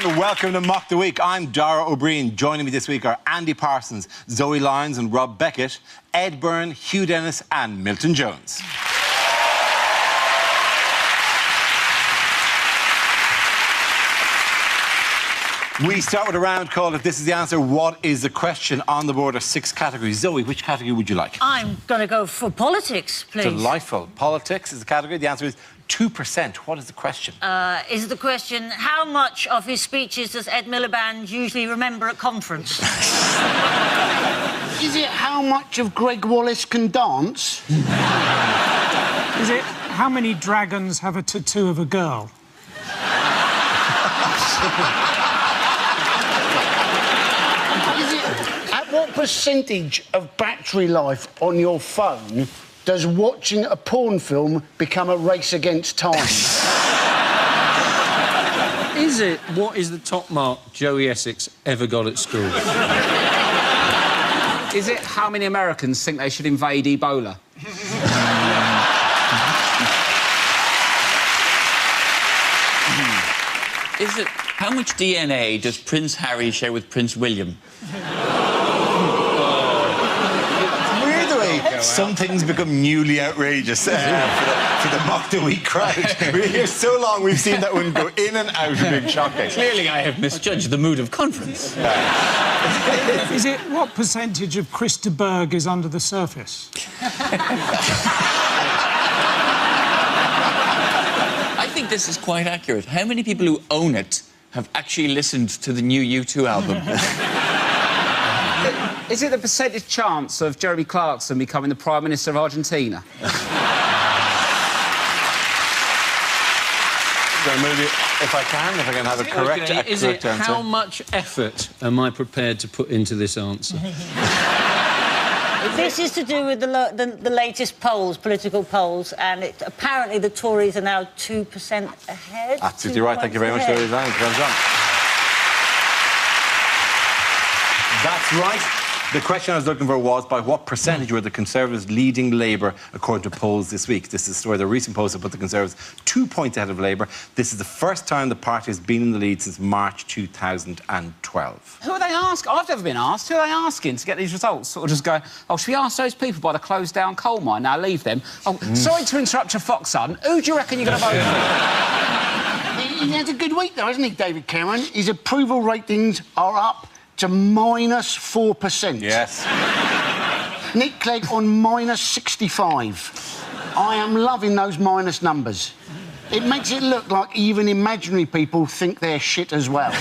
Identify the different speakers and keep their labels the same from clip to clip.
Speaker 1: And welcome to Mock the Week. I'm Dara O'Brien. Joining me this week are Andy Parsons, Zoe Lyons and Rob Beckett, Ed Byrne, Hugh Dennis and Milton Jones. We start with a round called If This Is the Answer, What is the Question? On the board are 6 categories. Zoe, which category would you like?
Speaker 2: I'm going to go for politics, please.
Speaker 1: Delightful. Politics is the category. The answer is 2%. What is the question?
Speaker 2: Is the question, how much of his speeches does Ed Miliband usually remember at conference?
Speaker 3: Is it how much of Greg Wallace can dance?
Speaker 4: Is it how many dragons have a tattoo of a girl?
Speaker 3: What percentage of battery life on your phone does watching a porn film become a race against time?
Speaker 5: Is it what is the top mark Joey Essex ever got at school?
Speaker 6: Is it how many Americans think they should invade Ebola?
Speaker 7: Is it how much DNA does Prince Harry share with Prince William?
Speaker 1: Some things become newly outrageous for the Mock the Week crowd. We're here so long, we've seen that one go in and out of being shocking.
Speaker 7: Clearly, I have misjudged the mood of conference.
Speaker 4: Is it what percentage of Chris de Burgh is under the surface?
Speaker 7: I think this is quite accurate. How many people who own it have actually listened to the new U2 album?
Speaker 6: Is it the percentage chance of Jeremy Clarkson becoming the Prime Minister of Argentina?
Speaker 1: If I can have a correct
Speaker 5: Is it
Speaker 1: answer.
Speaker 5: how much effort am I prepared to put into this answer?
Speaker 2: This is to do with the latest polls, political polls, and apparently the Tories are now 2% ahead.
Speaker 1: Absolutely right. Thank you very much, Zoe Lyons. Well done. That's right. The question I was looking for was by what percentage were the Conservatives leading Labour according to polls this week? This is a story. The recent polls have put the Conservatives 2 points ahead of Labour. This is the first time the party has been in the lead since March 2012.
Speaker 6: Who are they asking? I've never been asked. Who are they asking to get these results? Sort of just go, oh, should we ask those people by the closed-down coal mine? Now leave them. Oh, sorry to interrupt your fox, son. Who do you reckon you're going to vote for?
Speaker 3: He had a good week, though, hasn't he, David Cameron? His approval ratings are up to -4%.
Speaker 1: Yes.
Speaker 3: Nick Clegg on -65. I am loving those minus numbers. It makes it look like even imaginary people think they're shit as well.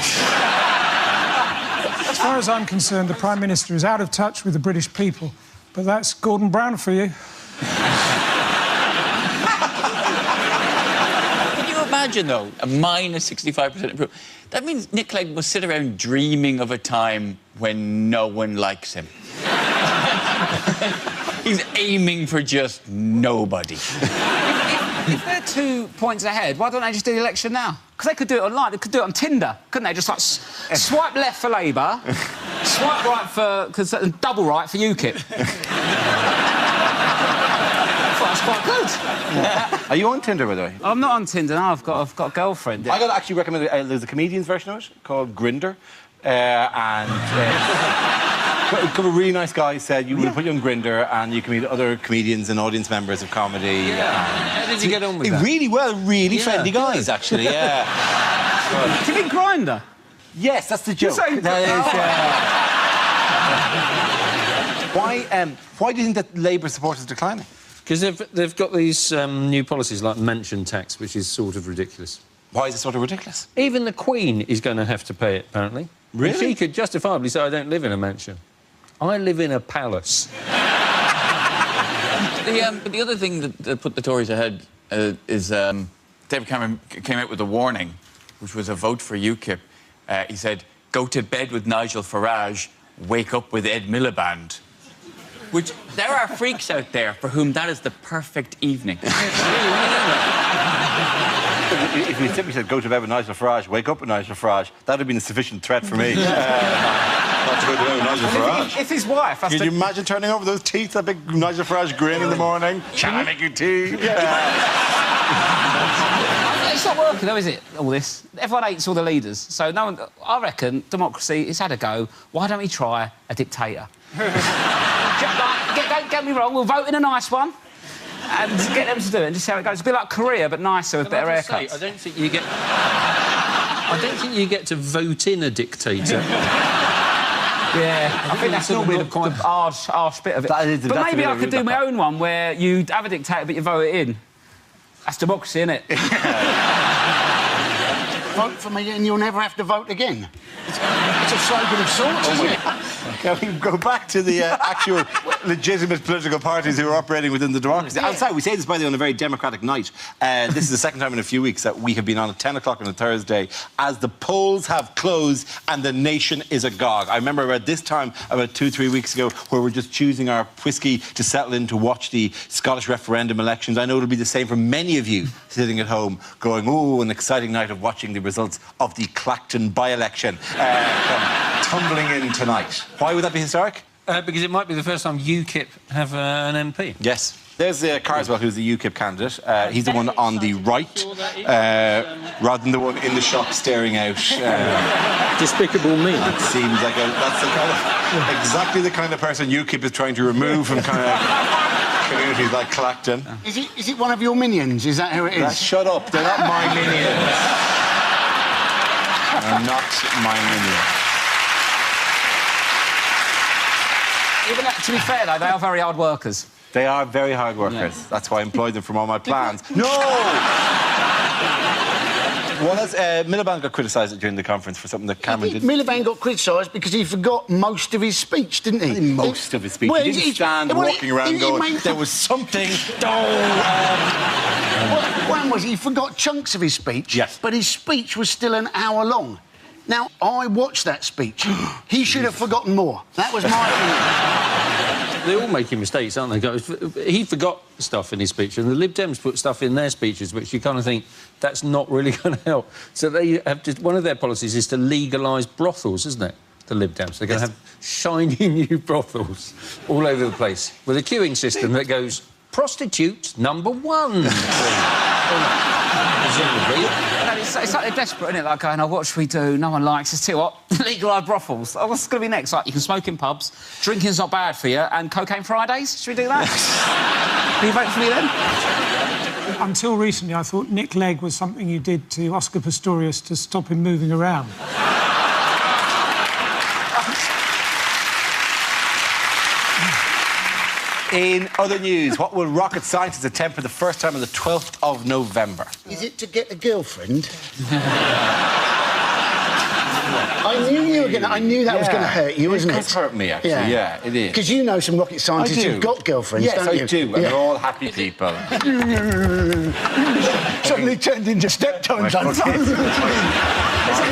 Speaker 4: As far as I'm concerned, the Prime Minister is out of touch with the British people. But that's Gordon Brown for you.
Speaker 7: Can you imagine, though, a -65% approval? That means Nick Clegg must sit around dreaming of a time when no one likes him. He's aiming for just nobody.
Speaker 6: If they're 2 points ahead, why don't they just do the election now? Because they could do it online. They could do it on Tinder, couldn't they? Just, like, swipe left for Labour, swipe right for... double right for UKIP. That's quite good.
Speaker 1: Are you on Tinder, by the way?
Speaker 6: I'm not on Tinder, no. I've got a girlfriend.
Speaker 1: I got to actually recommend there's a comedian's version of it called Grindr. A couple of really nice guys said you will put you on Grindr and you can meet other comedians and audience members of comedy.
Speaker 5: How did you get on with that?
Speaker 1: Really well, really friendly guys, actually, yeah.
Speaker 6: Do you mean Grindr?
Speaker 1: Yes, that's the joke.
Speaker 6: saying-
Speaker 1: Why do you think that Labour support is declining?
Speaker 5: Because they've got these new policies like mention tax, which is sort of ridiculous.
Speaker 1: Why is it sort of ridiculous?
Speaker 5: Even the Queen is going to have to pay it, apparently.
Speaker 1: Really?
Speaker 5: And she could justifiably say, I don't live in a mansion. I live in a palace.
Speaker 7: But the other thing that put the Tories ahead is David Cameron came out with a warning, which was a vote for UKIP. He said, go to bed with Nigel Farage, wake up with Ed Miliband. Which, there are freaks out there for whom that is the perfect evening.
Speaker 1: If you simply said, go to bed with Nigel Farage, wake up with Nigel Farage, that would have been a sufficient threat for me. Not to go to bed with Nigel Farage.
Speaker 6: If his wife has
Speaker 1: Can
Speaker 6: to...
Speaker 1: you imagine turning over those teeth, that big Nigel Farage grin in the morning? Shall I make you tea?
Speaker 6: It's not working, though, is it, all this? Everyone hates all the leaders. So no one... I reckon democracy has had a go. Why don't we try a dictator? Don't get me wrong, we'll vote in a nice one and get them to do it and just see how it goes. It'll be like Korea, but nicer with better haircuts.
Speaker 5: I don't think you get... I don't think you get to vote in a dictator.
Speaker 6: Yeah, I think that's normally the harsh bit of it. But maybe I could do my own one where you have a dictator but you vote it in. That's democracy, isn't it?
Speaker 3: Vote for me and you'll never have to vote again. It's a slogan of sorts, isn't it?
Speaker 1: Can we go back to the actual legitimate political parties who are operating within the democracy? Outside, we say this, by the way, on a very democratic night. This is the second time in a few weeks that we have been on at 10 o'clock on a Thursday as the polls have closed and the nation is agog. I remember about this time, about 2-3 weeks ago, where we're just choosing our whiskey to settle in to watch the Scottish referendum elections. I know it'll be the same for many of you sitting at home going, oh, an exciting night of watching the results of the Clacton by-election come tumbling in tonight. Why would that be historic?
Speaker 5: Because it might be the first time UKIP have an MP.
Speaker 1: Yes. There's Carswell, who's the UKIP candidate. He's the one on the right, rather than the one in the shop staring out.
Speaker 5: Despicable Me.
Speaker 1: That seems like that's the kind of, exactly the kind of person UKIP is trying to remove from kind of communities like Clacton.
Speaker 3: Is it one of your minions? Is that who it is?
Speaker 1: Shut up. They're not my minions. They're not my minions.
Speaker 6: Even to be fair, though, they are very hard workers.
Speaker 1: They are very hard workers. Yeah. That's why I employed them from all my plans. No! Well, Miliband got criticised during the conference for something that Cameron did.
Speaker 3: Miliband got criticised because he forgot most of his speech, didn't he?
Speaker 1: Most of his speech. Well, he didn't stand walking around going, there was something...
Speaker 3: One was he forgot chunks of his speech,
Speaker 1: yes.
Speaker 3: But his speech was still an hour long. Now, I watched that speech. He should have forgotten more. That was my opinion.
Speaker 5: They're all making mistakes, aren't they, guys? He forgot stuff in his speech, and the Lib Dems put stuff in their speeches which you kind of think, that's not really going to help. So they have just... One of their policies is to legalise brothels, isn't it? The Lib Dems. They're going to have shiny new brothels all over the place with a queuing system that goes, prostitute number 1.
Speaker 6: It's like they're desperate, isn't it? Like going, oh, what should we do? No one likes us. Tell you what, legalise brothels. Oh, what's going to be next? Like, you can smoke in pubs, drinking's not bad for you, and cocaine Fridays? Should we do that? Will you vote for me then?
Speaker 4: Until recently, I thought Nick Clegg was something you did to Oscar Pistorius to stop him moving around.
Speaker 1: In other news, what will rocket scientists attempt for the first time on the 12th of November?
Speaker 3: Is it to get a girlfriend? I knew you were going to... I knew that was going to hurt you, wasn't it?
Speaker 1: It hurt me, actually, yeah it is.
Speaker 3: Because you know some rocket scientists who've got girlfriends, don't you?
Speaker 1: Yes, I do, and they're all happy people.
Speaker 3: Suddenly turned into steptones.
Speaker 1: I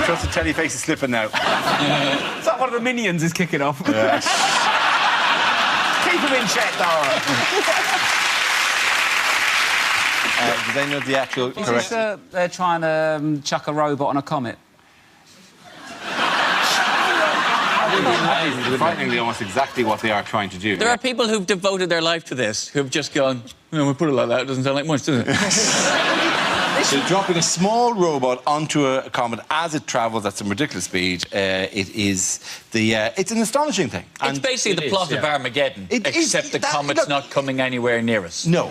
Speaker 1: trust the telly face is slipping now.
Speaker 6: It's like one of the minions is kicking off. Yeah. Keep him in check, Dara.
Speaker 1: Do they know the actual correct...
Speaker 6: They're trying to chuck a robot on a comet.
Speaker 1: Frighteningly, almost exactly what they are trying to do.
Speaker 7: There are people who've devoted their life to this, who've just gone, we put it like that, it doesn't sound like much, does it?
Speaker 1: So dropping a small robot onto a comet as it travels at some ridiculous speed, it's an astonishing thing.
Speaker 7: It's basically the plot of Armageddon, except the comet's not coming anywhere near us.
Speaker 1: No.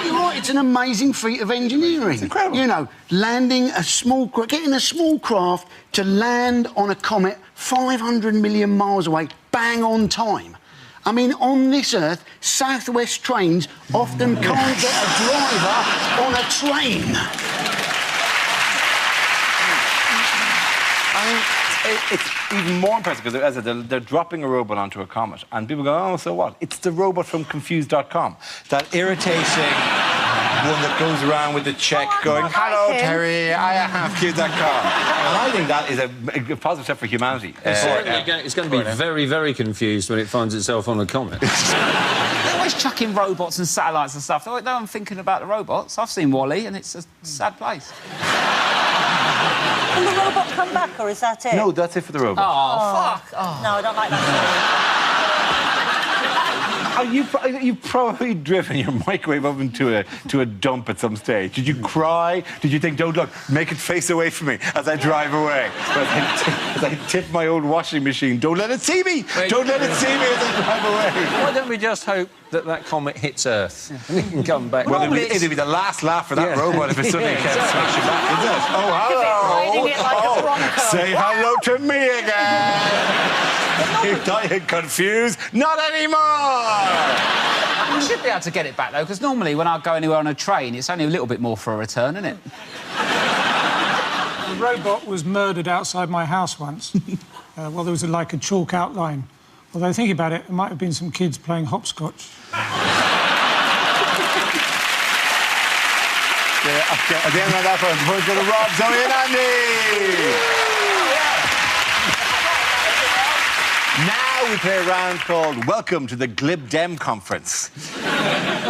Speaker 3: You're right, it's an amazing feat of engineering.
Speaker 1: It's incredible.
Speaker 3: You know, getting a small craft to land on a comet 500 million miles away, bang on time. I mean, on this Earth, South West trains often can't get a driver on a train.
Speaker 1: I mean, it's even more impressive because, as I said, they're dropping a robot onto a comet, and people go, oh, so what? It's the robot from Confused.com. That irritating one that goes around with the check going, hello, Terry, I have Confused.com. And I think that is a positive step for humanity.
Speaker 5: It's going to be very, very confused when it finds itself on a comet.
Speaker 6: They're always chucking robots and satellites and stuff. No, I'm thinking about the robots. I've seen Wall-E, and it's a sad place.
Speaker 2: Will the robot come back, or is that it?
Speaker 1: No, that's it for the robot.
Speaker 6: Oh, fuck. Oh.
Speaker 2: No, I don't like that story.
Speaker 1: You've probably driven your microwave oven to a dump at some stage. Did you cry? Did you think, don't look, make it face away from me as I drive away? As I tip my old washing machine, don't let it see me! Don't let it see me as I drive away!
Speaker 5: Why don't we just hope that comet hits Earth and it can come back?
Speaker 1: Well, it'd be the last laugh for that robot if it suddenly kept smashing back, isn't it? Oh,
Speaker 2: Riding it like a
Speaker 1: hello!
Speaker 2: bronco.
Speaker 1: Say hello to me again! You're confused? Not anymore!
Speaker 6: We should be able to get it back, though, because normally when I go anywhere on a train, it's only a little bit more for a return, isn't it?
Speaker 4: The robot was murdered outside my house once. Well, there was like a chalk outline. Although, thinking about it, there might have been some kids playing hopscotch.
Speaker 1: At the end of that one, the point go to Rob, Zoe and Andy! Now we play a round called Welcome to the Glib Dem Conference.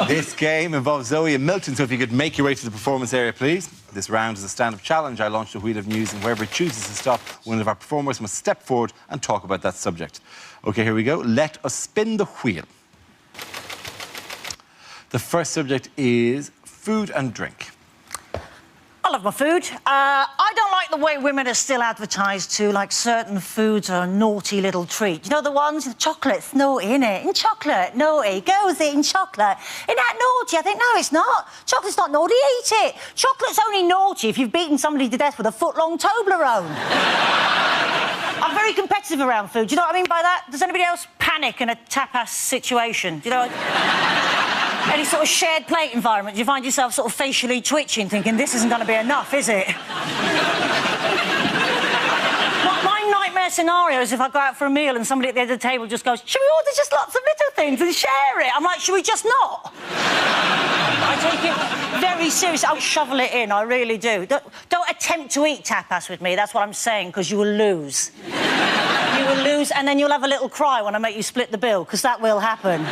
Speaker 1: This game involves Zoe and Milton, so if you could make your way to the performance area, please. This round is a stand-up challenge. I launched a wheel of news, and whoever chooses to stop, one of our performers must step forward and talk about that subject. OK, here we go. Let us spin the wheel. The first subject is food and drink.
Speaker 2: I love my food. I don't like the way women are still advertised to, like certain foods are a naughty little treat. You know the ones? Chocolate's naughty, innit? In chocolate, naughty. Girls eating chocolate. Isn't that naughty? I think, no, it's not. Chocolate's not naughty, eat it. Chocolate's only naughty if you've beaten somebody to death with a foot-long Toblerone. I'm very competitive around food. Do you know what I mean by that? Does anybody else panic in a tapas situation? Do you know any sort of shared plate environment, you find yourself sort of facially twitching, thinking, this isn't going to be enough, is it? My nightmare scenario is if I go out for a meal and somebody at the end of the table just goes, should we order just lots of little things and share it? I'm like, should we just not? I take it very seriously. I'll shovel it in, I really do. Don't attempt to eat tapas with me, that's what I'm saying, because you will lose. You will lose, and then you'll have a little cry when I make you split the bill, because that will happen.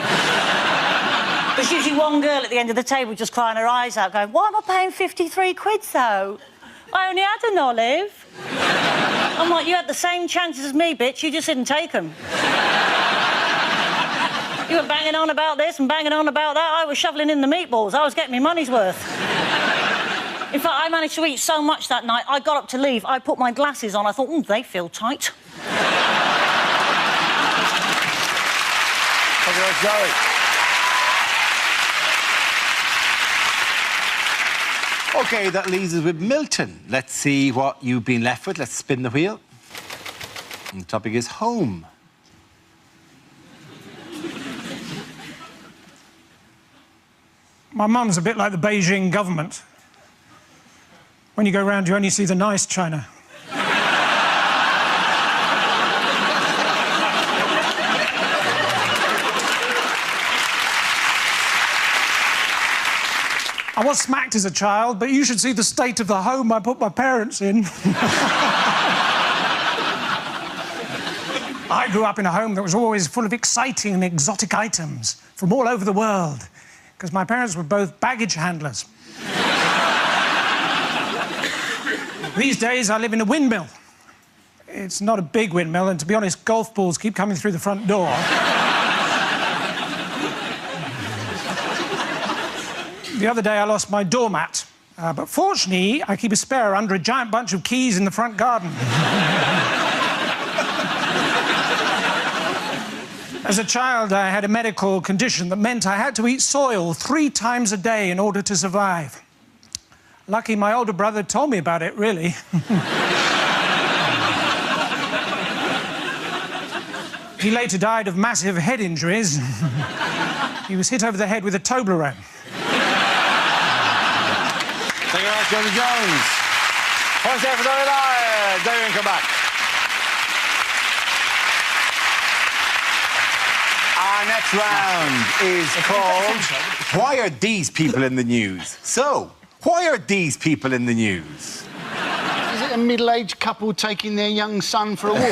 Speaker 2: There's usually one girl at the end of the table just crying her eyes out, going, why am I paying 53 quid, though? I only had an olive. I'm like, you had the same chances as me, bitch, you just didn't take them. You were banging on about this and banging on about that. I was shoveling in the meatballs. I was getting my money's worth. In fact, I managed to eat so much that night, I got up to leave, I put my glasses on, I thought, they feel tight.
Speaker 1: Zoe. OK, that leaves us with Milton. Let's see what you've been left with. Let's spin the wheel. And the topic is home.
Speaker 4: My mum's a bit like the Beijing government. When you go round, you only see the nice china. I was smacked as a child, but you should see the state of the home I put my parents in. I grew up in a home that was always full of exciting and exotic items from all over the world, because my parents were both baggage handlers. These days, I live in a windmill. It's not a big windmill, and to be honest, golf balls keep coming through the front door. The other day, I lost my doormat. But fortunately, I keep a spare under a giant bunch of keys in the front garden. As a child, I had a medical condition that meant I had to eat soil 3 times a day in order to survive. Lucky my older brother told me about it, really. He later died of massive head injuries. He was hit over the head with a Toblerone.
Speaker 1: Thank you very much, Johnny Jones. Point there for Zoe Lyons. There you come back. Our next round is called Why Are These People in the News? So, why are these people in the news?
Speaker 3: Is it a middle-aged couple taking their young son for a walk?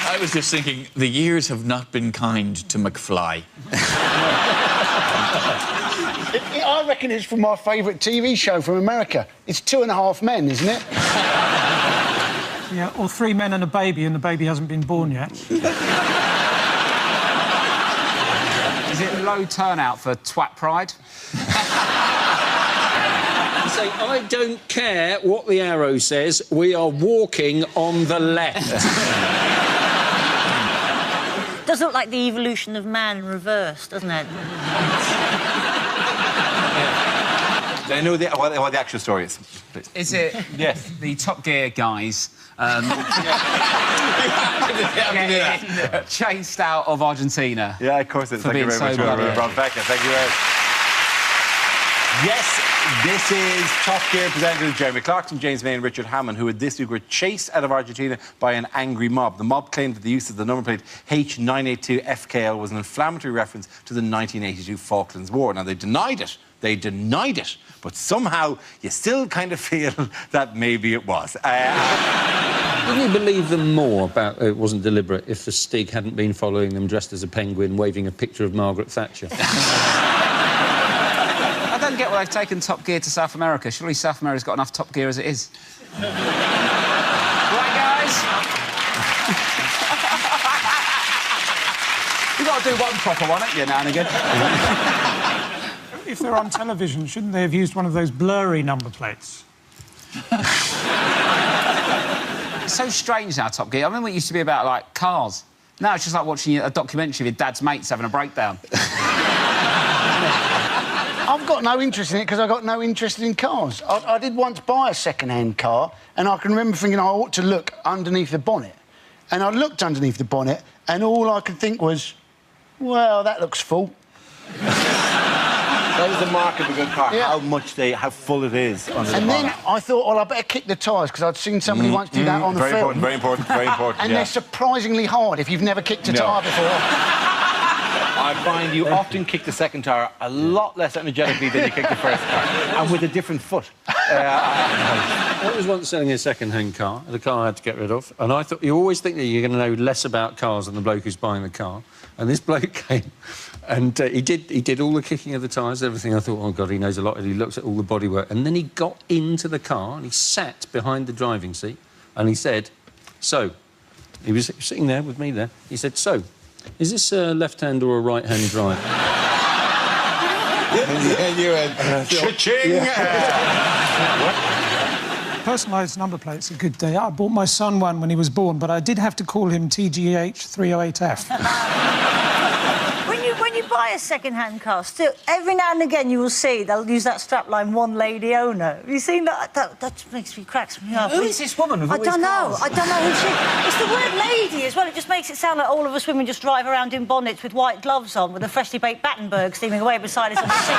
Speaker 7: I was just thinking, the years have not been kind to McFly.
Speaker 3: I reckon it's from my favourite TV show from America. It's 2.5 Men, isn't it?
Speaker 4: Yeah, or 3 men and a baby, and the baby hasn't been born yet.
Speaker 6: Is it low turnout for Twat Pride?
Speaker 5: Say, I don't care what the arrow says, we are walking on the left.
Speaker 2: Does look like the evolution of man in reverse, doesn't it?
Speaker 1: I know what the actual story is, please.
Speaker 6: Is it
Speaker 1: Yes.
Speaker 6: the Top Gear guys chased out of Argentina?
Speaker 1: Yeah, of course it is.
Speaker 6: For
Speaker 1: Thank you
Speaker 6: being
Speaker 1: very
Speaker 6: so
Speaker 1: much,
Speaker 6: bloody-
Speaker 1: Rob Becker. Thank you very much. Yes, this is Top Gear presented with Jeremy Clarkson, James May and Richard Hammond, who this week were chased out of Argentina by an angry mob. The mob claimed that the use of the number plate H982FKL was an inflammatory reference to the 1982 Falklands War. Now, they denied it. They denied it. But somehow, you still kind of feel that maybe it was.
Speaker 5: Wouldn't you believe them more about it wasn't deliberate if the Stig hadn't been following them dressed as a penguin, waving a picture of Margaret Thatcher?
Speaker 6: I don't get why they've taken Top Gear to South America. Surely South America's got enough Top Gear as it is. Right, guys? You've got to do one proper one, haven't you, now and again?
Speaker 4: If they're on television, shouldn't they have used one of those blurry number plates?
Speaker 6: It's so strange now, Top Gear. I remember it used to be about, like, cars. Now it's just like watching a documentary of your dad's mates having a breakdown.
Speaker 3: I've got no interest in it because I've got no interest in cars. I did once buy a second-hand car, and I can remember thinking I ought to look underneath the bonnet. And I looked underneath the bonnet, and all I could think was, well, that looks full.
Speaker 1: That is the mark of a good car,
Speaker 3: Yeah.
Speaker 1: how full it is under the
Speaker 3: And then
Speaker 1: bonnet.
Speaker 3: I thought, well, I better kick the tyres, because I'd seen somebody once do that on the
Speaker 1: Very
Speaker 3: film.
Speaker 1: important, very important, very important.
Speaker 3: And
Speaker 1: yeah.
Speaker 3: they're surprisingly hard if you've never kicked a
Speaker 1: No.
Speaker 3: tyre before.
Speaker 1: I find you often kick the second tyre a lot less energetically than you kick the first tyre, and with a different foot.
Speaker 5: I was once selling a second-hand car, the car I had to get rid of, and I thought, you always think that you're going to know less about cars than the bloke who's buying the car. And this bloke came, and he did all the kicking of the tyres, everything. I thought, oh, God, he knows a lot. And he looked at all the bodywork. And then he got into the car, and he sat behind the driving seat, and he said, so, he was sitting there with me there, he said, so, is this a left-hand or a right-hand drive?
Speaker 1: Yeah, you went, cha-ching!
Speaker 4: Personalised number plate's a good day. I bought my son one when he was born, but I did have to call him TGH 308F.
Speaker 2: When you buy a second-hand car, still, every now and again you will see they'll use that strapline, one lady owner. Have you seen that? That makes me cracks me up.
Speaker 6: Who is this woman with all these cars?
Speaker 2: I don't know who she... It's the word lady as well. It just makes it sound like all of us women just drive around in bonnets with white gloves on with a freshly baked Battenberg steaming away beside us on the seat.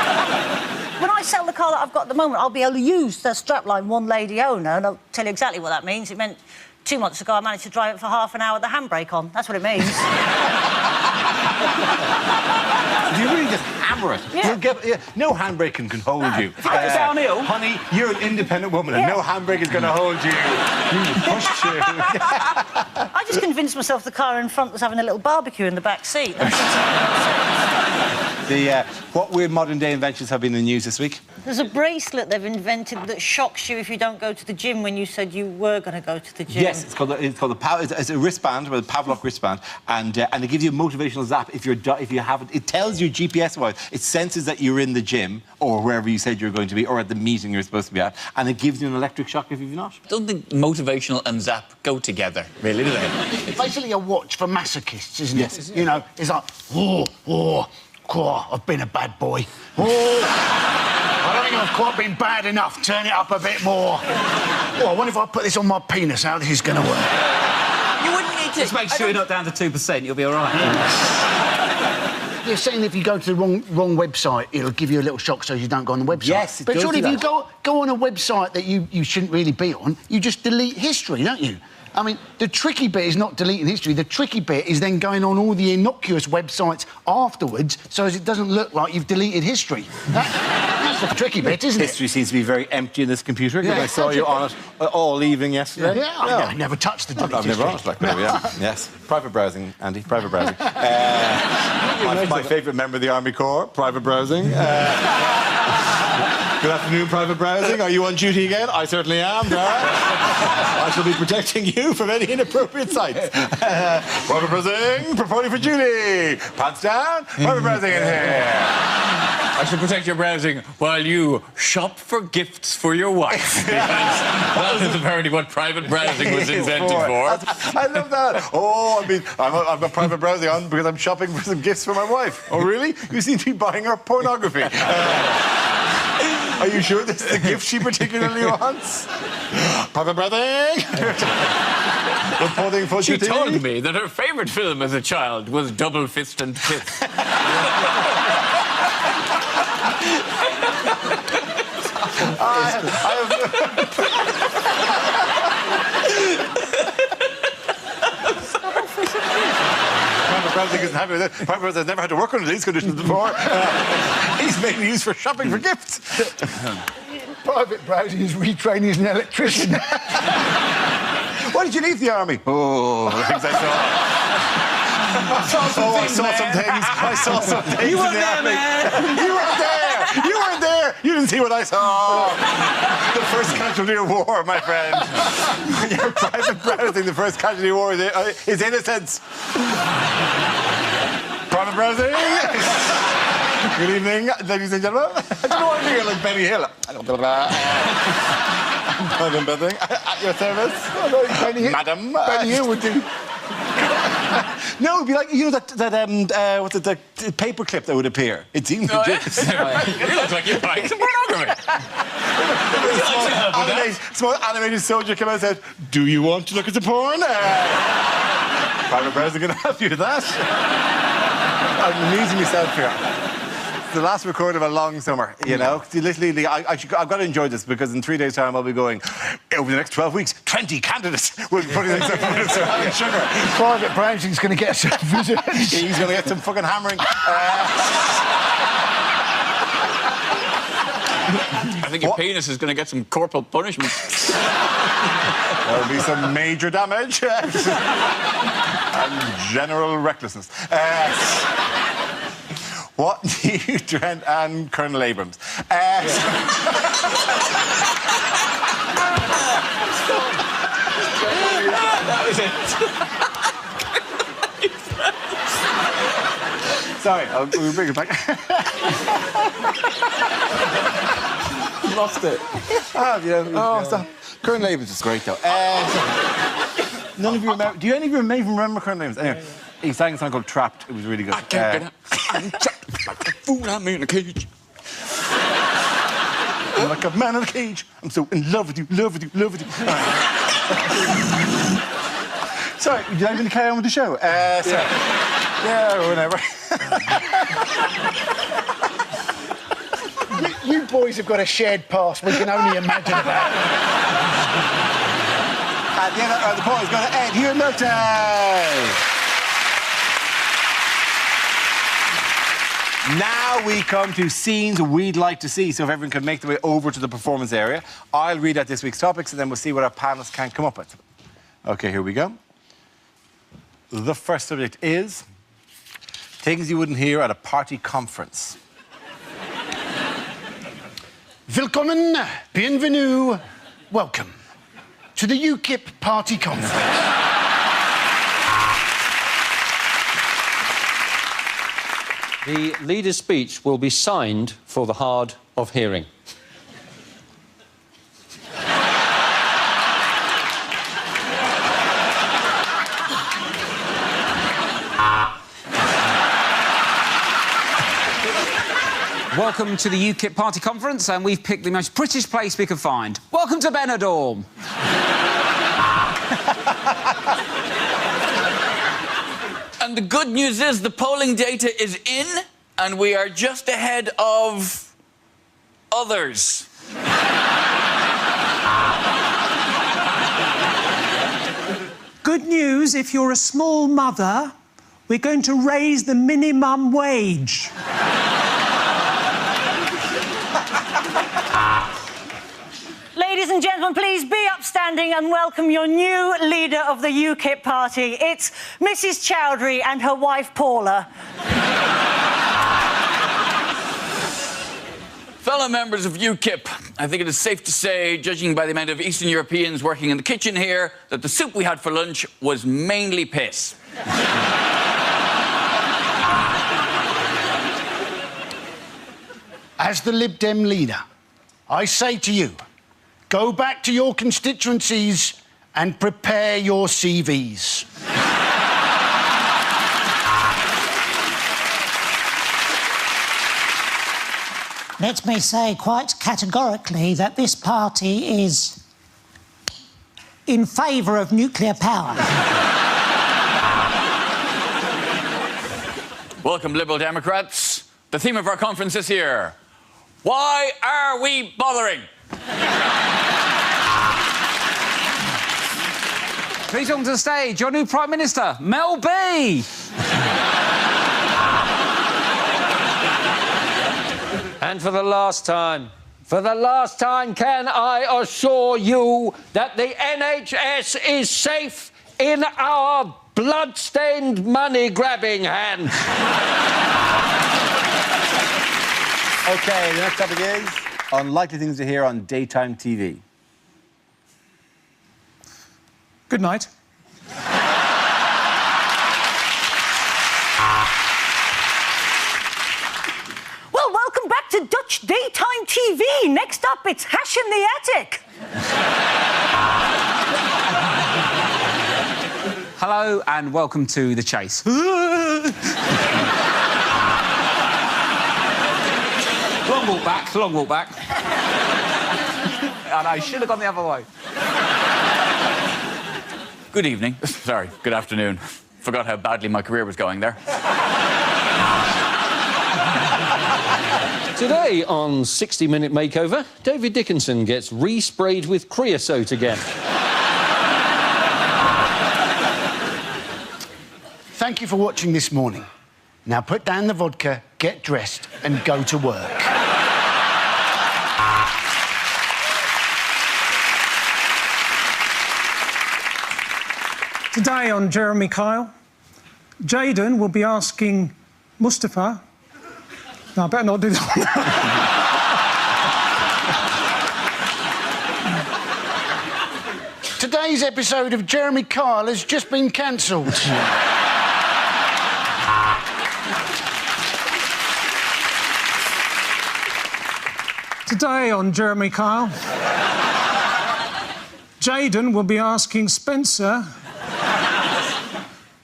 Speaker 2: When I sell the car that I've got at the moment, I'll be able to use the strapline, one lady owner, and I'll tell you exactly what that means. It meant 2 months ago I managed to drive it for half an hour with the handbrake on. That's what it means.
Speaker 1: You really just hammer it.
Speaker 2: Yeah.
Speaker 1: You'll get, no handbrake can hold you.
Speaker 6: If I go downhill...
Speaker 1: Honey, you're an independent woman, and no handbrake is going to hold you. You push through.
Speaker 2: I just convinced myself the car in front was having a little barbecue in the back seat.
Speaker 1: What weird modern-day inventions have been in the news this week?
Speaker 2: There's a bracelet they've invented that shocks you if you don't go to the gym when you said you were going to go to the gym.
Speaker 1: Yes, it's called it's a wristband, or a Pavlov wristband, and it gives you a motivational zap if you haven't. It tells you GPS-wise. It senses that you're in the gym or wherever you said you're going to be, or at the meeting you're supposed to be at, and it gives you an electric shock if you've not.
Speaker 7: I don't think motivational and zap go together, really, do they?
Speaker 3: It's basically a watch for masochists, isn't it?
Speaker 1: Yes.
Speaker 3: You know, it's like, oh, I've been a bad boy. Oh, I don't think I've quite been bad enough. Turn it up a bit more. Oh, I wonder if I put this on my penis, how this is going to work.
Speaker 6: You wouldn't need to... Just make sure you're not down to 2%, you'll be all right.
Speaker 3: You're saying if you go to the wrong website, it'll give you a little shock so you don't go on the website.
Speaker 1: Yes, it
Speaker 3: but
Speaker 1: does
Speaker 3: surely
Speaker 1: do
Speaker 3: if you
Speaker 1: that.
Speaker 3: go on a website that you shouldn't really be on, you just delete history, don't you? I mean, the tricky bit is not deleting history. The tricky bit is then going on all the innocuous websites afterwards so as it doesn't look like you've deleted history. That's the tricky bit, isn't it?
Speaker 1: History seems to be very empty in this computer, because I saw you on it all evening yesterday.
Speaker 3: Yeah, I never touched the delete
Speaker 1: I've never
Speaker 3: history.
Speaker 1: on it like that, yeah. Yes. Private browsing, Andy, private browsing. My favourite member of the Army Corps, private browsing.
Speaker 8: Good afternoon, Private Browsing. Are you on duty again? I certainly am, Dara. I shall be protecting you from any inappropriate sites. Private Browsing, reporting for duty. Pants down, Private Browsing in here.
Speaker 7: I shall protect your browsing while you shop for gifts for your wife. Because that is apparently what private browsing was invented for.
Speaker 8: I love that. Oh, I mean, I've got Private Browsing on because I'm shopping for some gifts for my wife. Oh, really? You seem to be buying her pornography. Are you sure this is the gift she particularly wants? Private Browsing. Reporting for
Speaker 7: She
Speaker 8: duty.
Speaker 7: told me that her favourite film as a child was Double Fist and Fifth.
Speaker 8: Private Browsing isn't happy with it. Private Browsing has never had to work under these conditions before. He's mainly used for shopping for gifts.
Speaker 3: Private Browsing is retraining as an electrician.
Speaker 8: Why did you leave the army? Oh, the things I saw. I saw some things. I saw some things.
Speaker 5: You
Speaker 8: in
Speaker 5: weren't
Speaker 8: the
Speaker 5: there,
Speaker 8: army.
Speaker 5: man.
Speaker 8: You weren't there. You weren't there. You didn't see what I saw. The first casualty of war, my friend. Your Private Browsing, the first casualty of war is innocence. Private Browsing. Good evening, ladies and gentlemen. I don't know why I'm here like Benny Hill. Private Browsing, at your service.
Speaker 3: Benny Hill.
Speaker 8: Madam.
Speaker 3: Benny Hill would do.
Speaker 8: No, it'd be like, you know, what's it, the paper clip that would appear. It seems legit.
Speaker 7: You look like you're buying some pornography.
Speaker 8: Small animated soldier came out and said, "Do you want to look at the porn?" Private Browsing can help you with that. I'm amusing myself here. It's the last record of a long summer, you know. See, literally, I've got to enjoy this because in 3 days' time I'll be going, over the next 12 weeks, 20 candidates will be putting themselves in sugar.
Speaker 3: Private Browsing's going to get some visitors.
Speaker 8: He's going to get some fucking hammering.
Speaker 7: I think your penis is going to get some corporal punishment.
Speaker 8: There'll be some major damage and general recklessness. What do you, Trent and Colonel Abrams?
Speaker 7: That was it.
Speaker 8: Sorry, we'll bring it back.
Speaker 7: Lost it.
Speaker 8: Stop. Colonel Abrams is great, though. None of you remember... Do any of you even remember Colonel Abrams? Anyway, he sang a song called Trapped. It was really good.
Speaker 7: I can't get out. I'm trapped like a fool. I'm in a cage.
Speaker 8: I'm like a man in a cage. I'm so in love with you, love with you, love with you. Sorry, would you like me to carry on with the show? Sorry. Yeah, whatever.
Speaker 3: You boys have got a shared past we can only imagine about.
Speaker 8: At the end of the poll is going to end here in Milton. Now we come to scenes we'd like to see, so if everyone can make their way over to the performance area. I'll read out this week's topics and then we'll see what our panelists can come up with. OK, here we go. The first subject is things you wouldn't hear at a party conference.
Speaker 3: Willkommen, bienvenue, welcome to the UKIP party conference.
Speaker 5: The leader's speech will be signed for the hard of hearing.
Speaker 6: Welcome to the UKIP party conference, and we've picked the most British place we could find. Welcome to Benidorm.
Speaker 7: And the good news is the polling data is in, and we are just ahead of others.
Speaker 4: Good news, if you're a small mother, we're going to raise the minimum wage.
Speaker 2: Ladies and gentlemen, please be upstanding and welcome your new leader of the UKIP party. It's Mrs. Chowdhury and her wife, Paula.
Speaker 7: Fellow members of UKIP, I think it is safe to say, judging by the amount of Eastern Europeans working in the kitchen here, that the soup we had for lunch was mainly piss.
Speaker 3: As the Lib Dem leader, I say to you, go back to your constituencies and prepare your CVs.
Speaker 9: Let me say quite categorically that this party is in favour of nuclear power.
Speaker 7: Welcome, Liberal Democrats. The theme of our conference this year: why are we bothering?
Speaker 6: Please welcome to the stage your new Prime Minister, Mel B.
Speaker 5: And for the last time, can I assure you that the NHS is safe in our blood-stained, money-grabbing hands?
Speaker 1: OK, the next topic is unlikely things to hear on daytime TV.
Speaker 4: Good night.
Speaker 2: Well, welcome back to Dutch Daytime TV. Next up, it's Hash in the Attic.
Speaker 6: Hello and welcome to The Chase. Long walk back, long walk back. I know, should have gone the other way.
Speaker 7: Good evening. Sorry, good afternoon. Forgot how badly my career was going there.
Speaker 5: Today on 60 Minute Makeover, David Dickinson gets re-sprayed with creosote again.
Speaker 3: Thank you for watching this morning. Now put down the vodka, get dressed and go to work.
Speaker 4: Today on Jeremy Kyle, Jayden will be asking Mustafa... No, I better not do that one.
Speaker 3: Today's episode of Jeremy Kyle has just been cancelled.
Speaker 4: Today on Jeremy Kyle, Jayden will be asking Spencer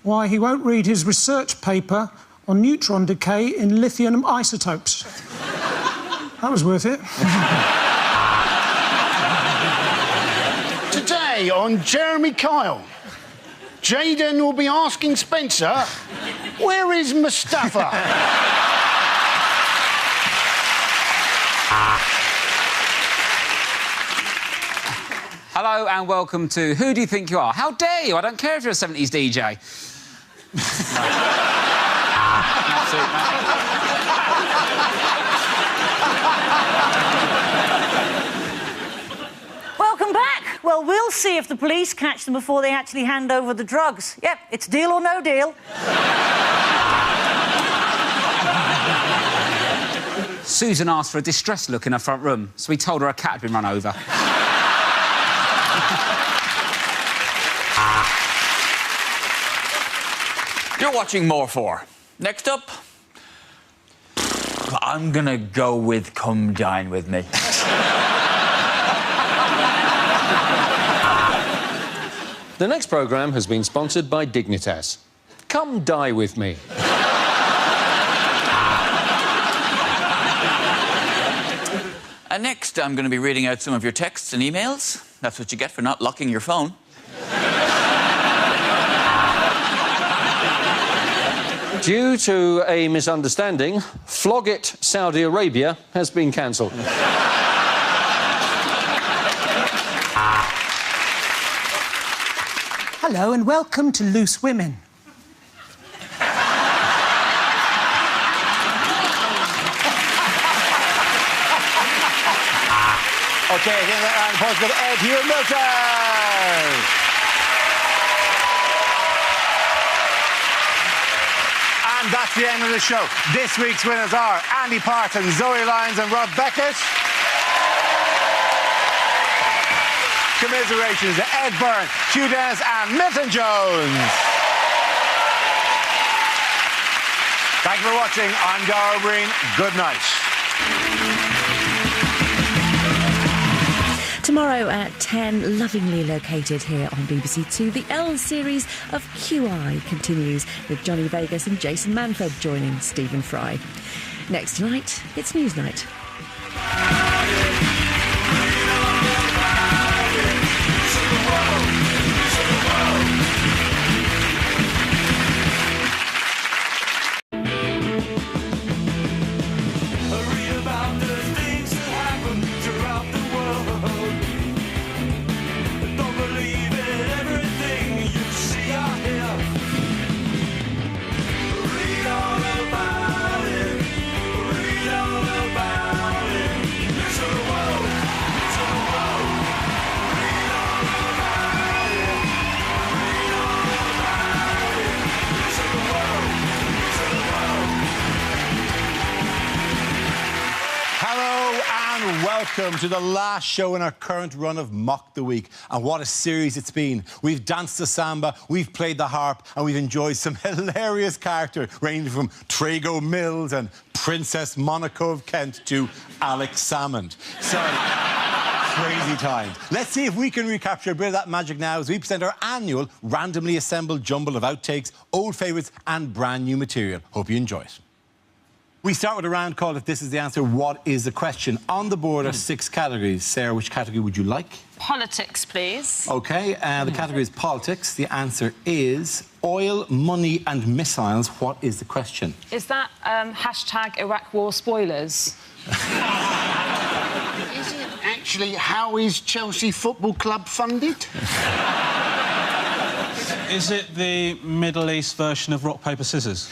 Speaker 4: why he won't read his research paper on neutron decay in lithium isotopes. That was worth it.
Speaker 3: Today on Jeremy Kyle, Jayden will be asking Spencer, where is Mustafa?
Speaker 6: Hello and welcome to Who Do You Think You Are? How dare you? I don't care if you're a 70s DJ.
Speaker 2: Welcome back. Well, we'll see if the police catch them before they actually hand over the drugs. Yep, it's deal or no deal.
Speaker 6: Susan asked for a distressed look in her front room, so we told her a cat had been run over.
Speaker 7: You're watching More 4. Next up, I'm gonna go with Come Dine With Me.
Speaker 5: The next programme has been sponsored by Dignitas. Come die with me.
Speaker 7: And next, I'm going to be reading out some of your texts and emails. That's what you get for not locking your phone.
Speaker 5: Due to a misunderstanding, Flog It Saudi Arabia has been cancelled.
Speaker 9: Hello and welcome to Loose Women.
Speaker 1: OK, again, that round of applause with Ed here, Milton.
Speaker 6: And
Speaker 8: that's the end of the show. This week's winners are Andy Parton, Zoe Lyons and Rob Beckett. Commiserations to Ed Byrne, Hugh Dennis and Milton Jones. Thank you for watching. I'm Dara Breen. Good night.
Speaker 10: Tomorrow at 10, lovingly located here on BBC Two, the L series of QI continues with Johnny Vegas and Jason Manford joining Stephen Fry. Next tonight, it's Newsnight.
Speaker 8: Welcome to the last show in our current run of Mock the Week. And what a series it's been. We've danced the samba, we've played the harp, and we've enjoyed some hilarious characters, ranging from Trago Mills and Princess Monaco of Kent to Alex Salmond. So, crazy times. Let's see if we can recapture a bit of that magic now as we present our annual randomly assembled jumble of outtakes, old favourites and brand new material. Hope you enjoy it. We start with a round called If This Is the Answer, What Is the Question? On the board are 6 categories. Sarah, which category would you like?
Speaker 11: Politics, please.
Speaker 8: OK, the category is politics. The answer is oil, money and missiles. What is the question?
Speaker 11: Is that hashtag Iraq War spoilers?
Speaker 3: Is it actually how is Chelsea Football Club funded?
Speaker 12: Is it the Middle East version of rock, paper, scissors?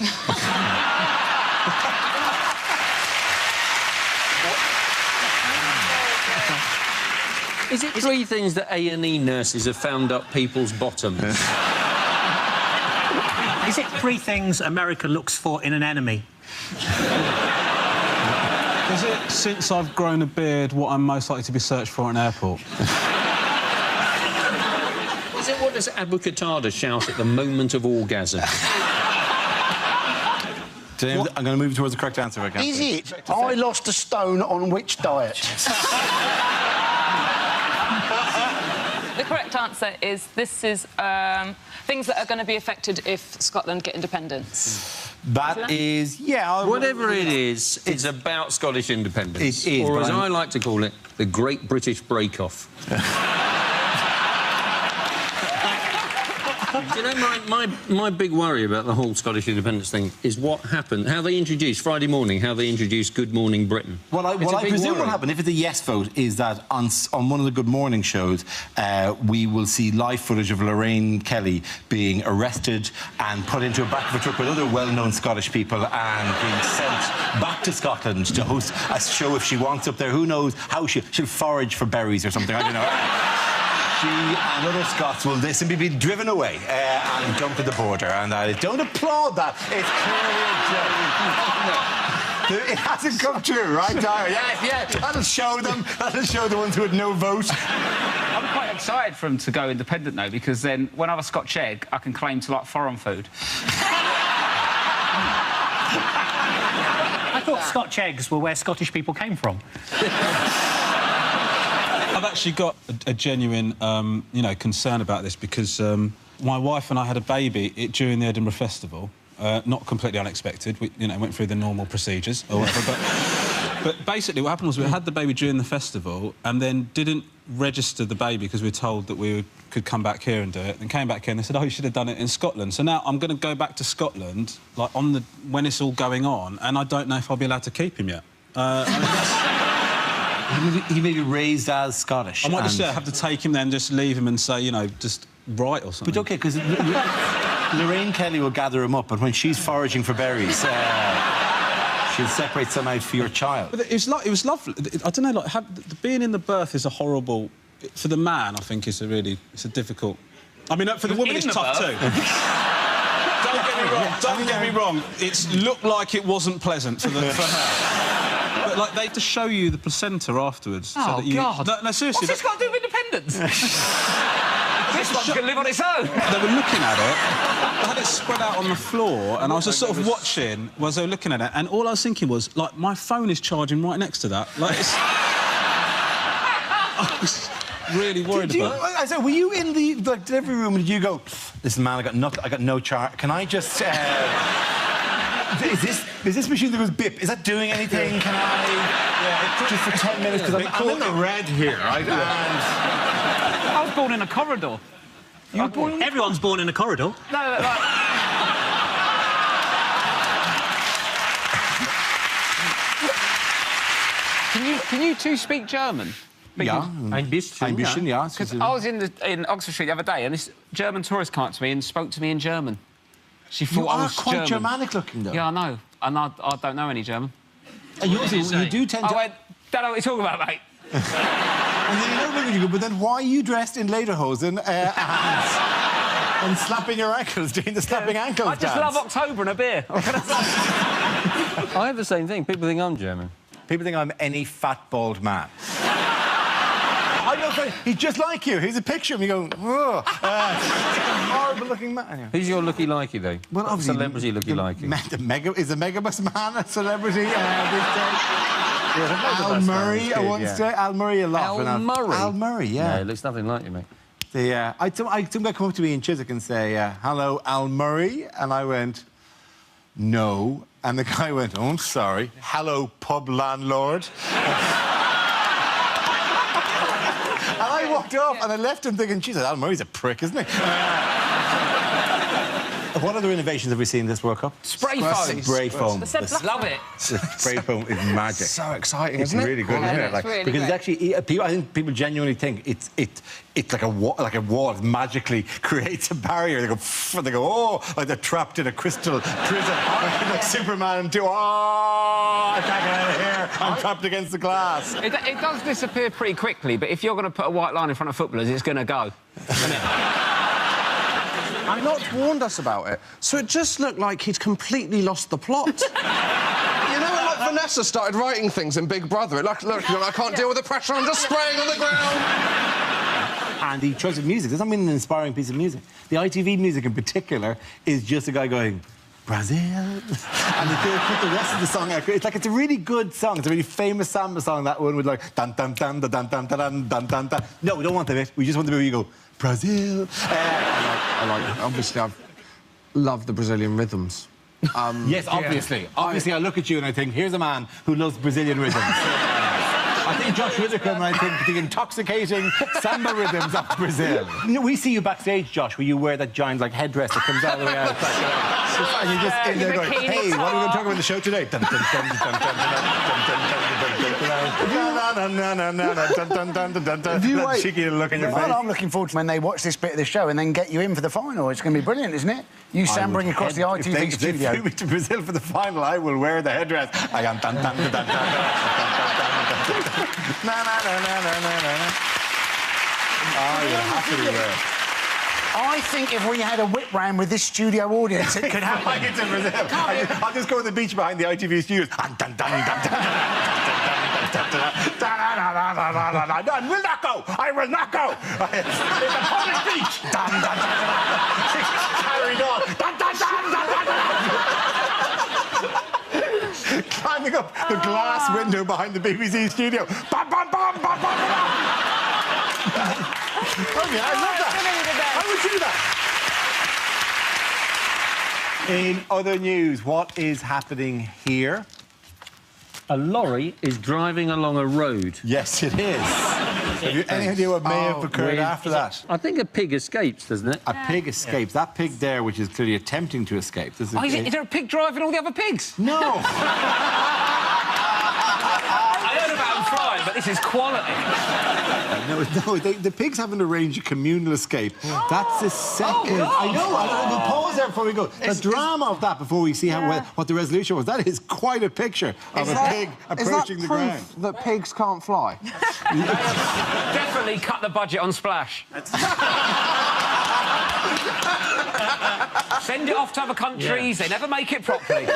Speaker 5: Is it 3 things that A&E nurses have found up people's bottoms?
Speaker 13: Is it 3 things America looks for in an enemy?
Speaker 12: Is it since I've grown a beard what I'm most likely to be searched for at an airport?
Speaker 5: Is it what does Abu Qatada shout at the moment of orgasm?
Speaker 8: I'm going to move towards the correct answer if I can.
Speaker 3: Is it I lost a stone on which diet?
Speaker 11: The correct answer is this is things that are going to be affected if Scotland get independence.
Speaker 8: That is, yeah...
Speaker 5: Whatever it is, it's about Scottish independence.
Speaker 8: It is,
Speaker 5: or as I like to call it, the Great British Break-Off. Do you know, my big worry about the whole Scottish independence thing is what happened, how they introduced, Friday morning, how they introduced Good Morning Britain.
Speaker 8: What I presume will happen, if it's a yes vote, is that on one of the Good Morning shows, we will see live footage of Lorraine Kelly being arrested and put into a back of a truck with other well-known Scottish people and being sent back to Scotland to host a show if she wants up there. Who knows how she'll forage for berries or something, I don't know. She and other Scots will listen, be driven away and dumped at the border. And I don't applaud that. It's clearly a joke. It hasn't come true, right, Dara? Yeah, that'll show them. That'll show the ones who had no vote.
Speaker 6: I'm quite excited for them to go independent, though, because then when I have a Scotch egg, I can claim to like foreign food.
Speaker 13: I thought Scotch eggs were where Scottish people came from.
Speaker 12: I've actually got a genuine, concern about this because my wife and I had a baby during the Edinburgh Festival. Not completely unexpected. We, went through the normal procedures or whatever. But basically, what happened was we had the baby during the festival and then didn't register the baby because we were told that we could come back here and do it. And came back here and they said, "Oh, you should have done it in Scotland." So now I'm going to go back to Scotland, like when it's all going on, and I don't know if I'll be allowed to keep him yet.
Speaker 8: He may be raised as Scottish.
Speaker 12: I might just have to take him then, just leave him and say, just write or something.
Speaker 8: But OK, because Lorraine Kelly will gather him up, but when she's foraging for berries, she'll separate some out for your child.
Speaker 12: But it was lovely. I don't know, being in the birth is a horrible... For the man, I think, it's a difficult... I mean, for the woman, it's tough too. Don't get me wrong. It looked like it wasn't pleasant for her. But like they had to show you the placenta afterwards.
Speaker 6: Oh,
Speaker 12: so that you...
Speaker 6: God.
Speaker 12: No, seriously.
Speaker 6: What's this got to do with independence? This one's going to live on its own.
Speaker 12: They were looking at it. They had it spread out on the floor, and I was just sort of watching as they were looking at it, and all I was thinking was, like, my phone is charging right next to that. Like, it's... I was really worried about it.
Speaker 8: I said, were you in the delivery room and did you go, listen, man, I got no charge. Can I just... is this machine that goes bip? Is that doing anything? Can I... just for 10 minutes? Because I'm in the red here, right?
Speaker 6: I was born in a corridor.
Speaker 13: You were born in... Everyone's born in a corridor.
Speaker 6: No, like... Can you two speak German?
Speaker 1: Yeah.
Speaker 5: Ein bisschen,
Speaker 1: yeah.
Speaker 6: Because I was in Oxford Street the other day, and this German tourist came up to me and spoke to me in German. She thought
Speaker 8: You
Speaker 6: I
Speaker 8: are
Speaker 6: was
Speaker 8: quite
Speaker 6: German.
Speaker 8: Germanic looking, though.
Speaker 6: Yeah, I know. And I don't know any German.
Speaker 8: You do tend to...
Speaker 6: I went, don't know what you're talking about, mate.
Speaker 8: And then you don't look at you, but then why are you dressed in lederhosen and slapping your ankles, doing the slapping ankles
Speaker 6: I just love October and a beer.
Speaker 5: I have the same thing. People think I'm German.
Speaker 8: People think I'm any fat, bald man. I don't think... He's just like you. Here's a picture of me going, whoa. Horrible-looking man. Anyway.
Speaker 5: Who's your looky-likey, though?
Speaker 8: Well, obviously...
Speaker 5: Celebrity looky-likey.
Speaker 8: Is the Megabus man a celebrity these days? Al Murray, I once say. Al Murray a lot.
Speaker 5: Al Murray?
Speaker 8: Al Murray, yeah.
Speaker 5: No, it looks nothing like you, mate.
Speaker 8: I some guy come up to me in Chiswick and say, hello, Al Murray, and I went, no. And the guy went, oh, I'm sorry. Hello, pub landlord. And I walked off and I left him thinking, Jesus, Al Murray's a prick, isn't he? What other innovations have we seen this World Cup?
Speaker 6: Spray foam.
Speaker 8: Spray foam.
Speaker 6: Love it.
Speaker 8: Spray foam is magic.
Speaker 14: So exciting,
Speaker 8: It's
Speaker 14: isn't it?
Speaker 8: really good, isn't it? Like,
Speaker 11: really
Speaker 8: because it's
Speaker 11: great.
Speaker 8: actually, I think people genuinely think it's like a wall. It magically creates a barrier. They go, oh, like they're trapped in a crystal prison, like Superman and I can't get out of here. I'm trapped against the glass.
Speaker 6: It does disappear pretty quickly, but if you're going to put a white line in front of footballers, it's going to go.
Speaker 14: I'm not warned us about it, so it just looked like he'd completely lost the plot. You know, when, like, Vanessa started writing things in Big Brother, look, I can't deal with the pressure, I'm just spraying on the ground.
Speaker 8: And the choice of music doesn't mean an inspiring piece of music. The ITV music in particular is just a guy going, Brazil. And they put the rest of the song out. It's like, it's a really good song. It's a really famous samba song, that one with like, dun dun dun dun dun dun dun dun dun dun. No, we don't want the bit. We just want the bit where you go, Brazil.
Speaker 14: I like it. Obviously, I've loved the Brazilian rhythms.
Speaker 8: Yes, obviously. Yeah. Obviously, I look at you and I think, here's a man who loves Brazilian rhythms. I think Josh Whittaker and I think the intoxicating samba rhythms of Brazil. You know, we see you backstage, Josh, where you wear that giant, like, headdress that comes all the way out. And you're just in there going, hey, what are we going to talk about in the show today? Dun, dun, dun, dun, dun, dun, dun, dun, that cheeky look in your face.
Speaker 3: Well, I'm looking forward to when they watch this bit of the show and then get you in for the final. It's going to be brilliant, isn't it? You stammering across the ITV studio.
Speaker 8: If they flew me to Brazil for the final, I will wear the headdress. I am dun, dun, dun, dun, na, na, na, na, na, na, na. Oh, you're happy to wear.
Speaker 3: I think if we had a whip round with this studio audience, it could happen.
Speaker 8: Like it's in Brazil. I'll just go to the beach behind the ITV studios. I will not go. I will not go. It's a public beach. Carried on. Climbing up the glass window behind the BBC studio. Bam, bam, bam, bam, bam, bam. Oh, yeah, I love that. I would do that. In other news, what is happening here?
Speaker 5: A lorry is driving along a road.
Speaker 8: Yes, it is. Have you any idea what may have occurred after that?
Speaker 5: I think a pig escapes, doesn't it?
Speaker 8: A pig escapes. That pig there, which is clearly attempting to escape.
Speaker 6: Is there a pig driving all the other pigs?
Speaker 8: No.
Speaker 6: I heard about them flying, but this is quality.
Speaker 8: No, the pigs haven't arranged a communal escape. That's the second. I know. We'll pause there before we go. The drama of that before we see what the resolution was. That is quite a picture of a pig approaching the ground.
Speaker 14: That pigs can't fly?
Speaker 6: Definitely cut the budget on Splash. send it off to other countries. They never make it properly.
Speaker 1: Joe,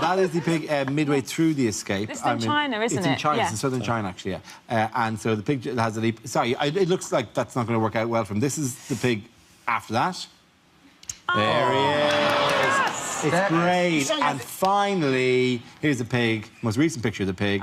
Speaker 1: that is the pig midway through the escape.
Speaker 11: This is in China, isn't
Speaker 1: it's in
Speaker 11: it?
Speaker 1: China.
Speaker 11: Yeah.
Speaker 1: It's in southern China, actually, yeah. And so the pig has a leap. Sorry, it looks like that's not going to work out well for him. This is the pig after that. There he is. It's great. And finally, here's the pig. Most recent picture of the pig.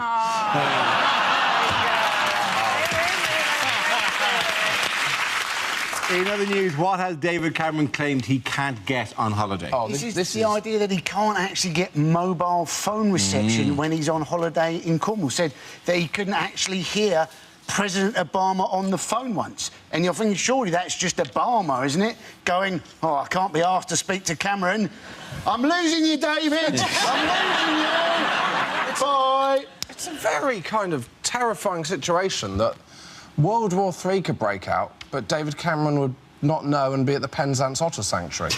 Speaker 1: In other news, what has David Cameron claimed he can't get on holiday?
Speaker 3: Oh, this is the idea that he can't actually get mobile phone reception when he's on holiday in Cornwall. Said that he couldn't actually hear President Obama on the phone once. And you're thinking, surely that's just Obama, isn't it? Going, oh, I can't be asked to speak to Cameron. I'm losing you, David! I'm losing you! Bye!
Speaker 14: It's a very kind of terrifying situation that World War III could break out, but David Cameron would not know and be at the Penzance Otter Sanctuary.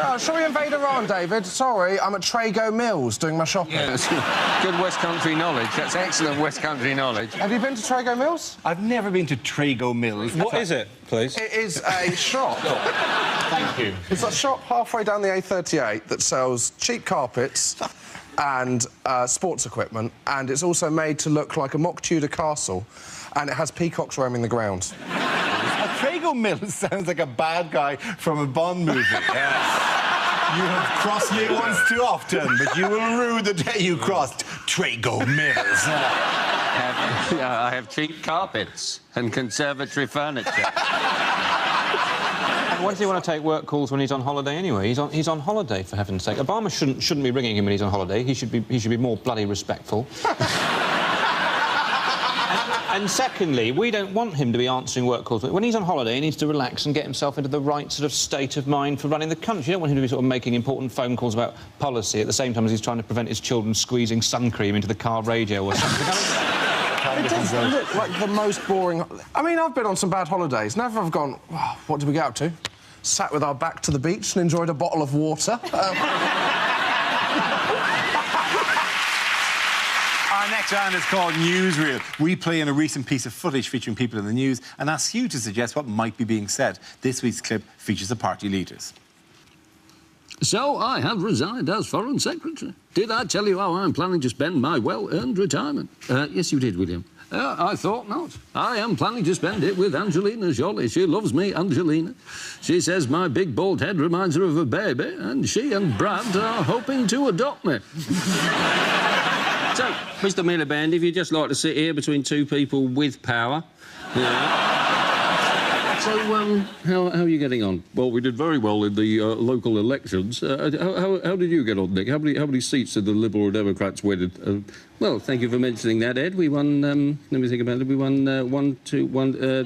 Speaker 14: Oh, shall we invade Iran, David? Sorry, I'm at Trago Mills doing my shopping.
Speaker 5: Yeah, that's good West Country knowledge. That's excellent West Country knowledge.
Speaker 14: Have you been to Trago Mills?
Speaker 1: I've never been to Trago Mills.
Speaker 12: What is it, please?
Speaker 14: It is a shop.
Speaker 1: Thank you.
Speaker 14: It's a shop halfway down the A38 that sells cheap carpets and sports equipment, and it's also made to look like a mock Tudor castle, and it has peacocks roaming the grounds.
Speaker 1: Trago Mills sounds like a bad guy from a Bond movie. You have crossed me once too often, but you will rue the day you crossed Trago Mills.
Speaker 5: I have cheap carpets and conservatory furniture.
Speaker 15: Why does he want to take work calls when he's on holiday anyway? He's on holiday, for heaven's sake. Obama shouldn't be ringing him when he's on holiday. He should be more bloody respectful. And secondly, we don't want him to be answering work calls. When he's on holiday, he needs to relax and get himself into the right sort of state of mind for running the country. You don't want him to be sort of making important phone calls about policy at the same time as he's trying to prevent his children squeezing sun cream into the car radio or something.
Speaker 14: It does look like the most boring... I mean, I've been on some bad holidays. Never have gone, oh, what did we get up to? Sat with our back to the beach and enjoyed a bottle of water.
Speaker 1: Our next round is called Newsreel. We play in a recent piece of footage featuring people in the news and ask you to suggest what might be being said. This week's clip features the party leaders.
Speaker 16: So I have resigned as Foreign Secretary. Did I tell you how I'm planning to spend my well-earned retirement? Yes, you did, William. I thought not. I am planning to spend it with Angelina Jolie. She loves me, Angelina. She says my big bald head reminds her of a baby, and she and Brad are hoping to adopt me.
Speaker 5: So, Mr. Miliband, if you'd just like to sit here between two people with power... So, how are you getting on?
Speaker 16: Well, we did very well in the local elections. How did you get on, Nick? How many seats did the Liberal Democrats win?
Speaker 5: Well, thank you for mentioning that, Ed. We won, let me think about it, we won 3. 3 seats.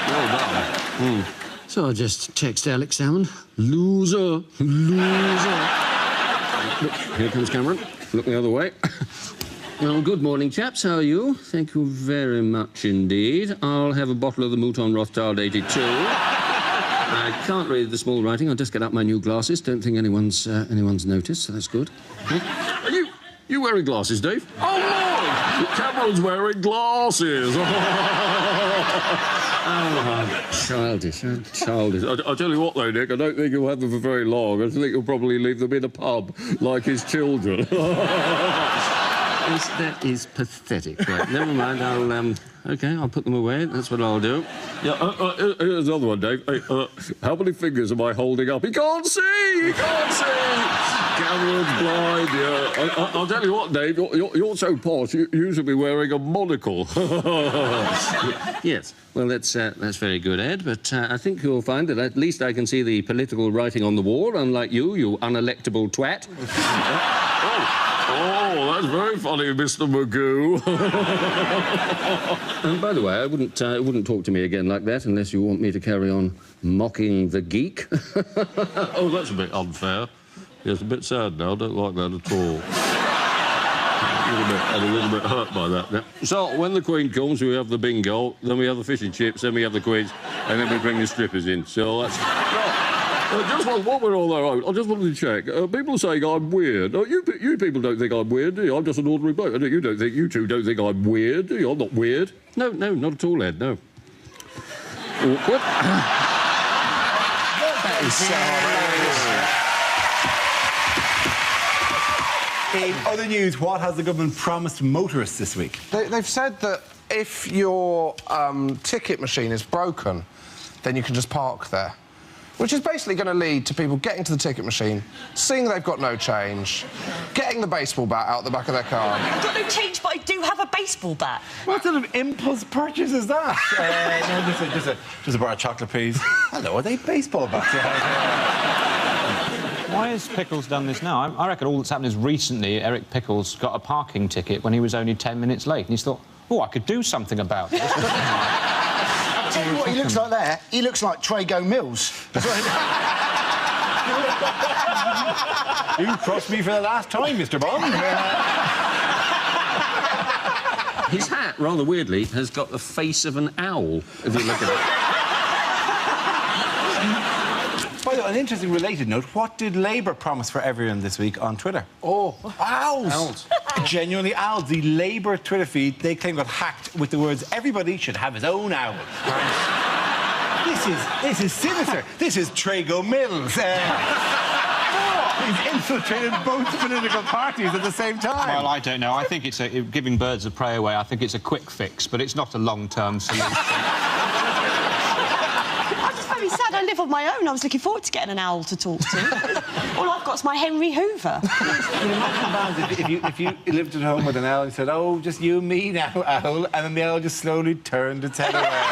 Speaker 16: Well done. So I just text Alex Salmond. Loser. Loser. Look, here comes Cameron. Look the other way.
Speaker 5: Well, good morning, chaps. How are you? Thank you very much indeed. I'll have a bottle of the Mouton Rothschild 82. I can't read the small writing. I'll just get up my new glasses. Don't think anyone's noticed, so that's good.
Speaker 16: Are you wearing glasses, Dave? Oh, no! Cameron's wearing glasses.
Speaker 5: Oh, childish, childish.
Speaker 16: I'll tell you what, though, Nick, I don't think he'll have them for very long. I think he'll probably leave them in a pub, like his children.
Speaker 5: That is pathetic. Right, never mind, I'll put them away. That's what I'll do.
Speaker 16: Yeah, here's another one, Dave. How many fingers am I holding up? He can't see! He can't see! Cameron's blind, yeah. I'll tell you what, Dave, you're so posh, you should be wearing a monocle.
Speaker 5: Yes, well, that's very good, Ed, but I think you'll find that at least I can see the political writing on the wall, unlike you unelectable twat.
Speaker 16: Oh, that's very funny, Mr. Magoo.
Speaker 5: And by the way, I wouldn't talk to me again like that unless you want me to carry on mocking the geek.
Speaker 16: Oh, that's a bit unfair. Yes, a bit sad now. I don't like that at all. I'm a little bit hurt by that now. So, when the Queen comes, we have the bingo, then we have the fish and chips, then we have the quiz, and then we bring the strippers in. So that's... just while we're on our own, I just wanted to check. People are saying I'm weird. You people don't think I'm weird, do you? I'm just an ordinary bloke. You two don't think I'm weird, do you? I'm not weird.
Speaker 5: No, not at all, Ed, no. awkward. That is so hilarious.
Speaker 1: In other news, what has the government promised motorists this week?
Speaker 14: They've said that if your ticket machine is broken, then you can just park there. Which is basically going to lead to people getting to the ticket machine, seeing they've got no change, getting the baseball bat out the back of their car.
Speaker 17: I've got no change, but I do have a baseball bat.
Speaker 1: What sort of impulse purchase is that? No, just a bar of chocolate peas. Hello, are they baseball bats?
Speaker 15: Why has Pickles done this now? I reckon all that's happened is recently Eric Pickles got a parking ticket when he was only 10 minutes late, and he's thought, oh, I could do something about this.
Speaker 3: I'll tell you what he looks like there. He looks like Trago Mills.
Speaker 1: You crossed me for the last time, Mr. Bond.
Speaker 5: His hat, rather weirdly, has got the face of an owl, if you look at it.
Speaker 1: By the way, an interesting related note, what did Labour promise for everyone this week on Twitter?
Speaker 14: Oh,
Speaker 1: owls!
Speaker 5: Owls.
Speaker 1: Genuinely owls. The Labour Twitter feed, they claim, got hacked with the words, everybody should have his own owl. This is sinister. This is Trago Mills. He's infiltrated both political parties at the same time.
Speaker 15: Well, I don't know. I think it's giving birds of prey away. I think it's a quick fix, but it's not a long-term solution.
Speaker 17: I'm just very sad. I live on my own. I was looking forward to getting an owl to talk to. All I've got is my Henry Hoover.
Speaker 1: If you lived at home with an owl and said, oh, just you and me now, owl, and then the owl just slowly turned its head away.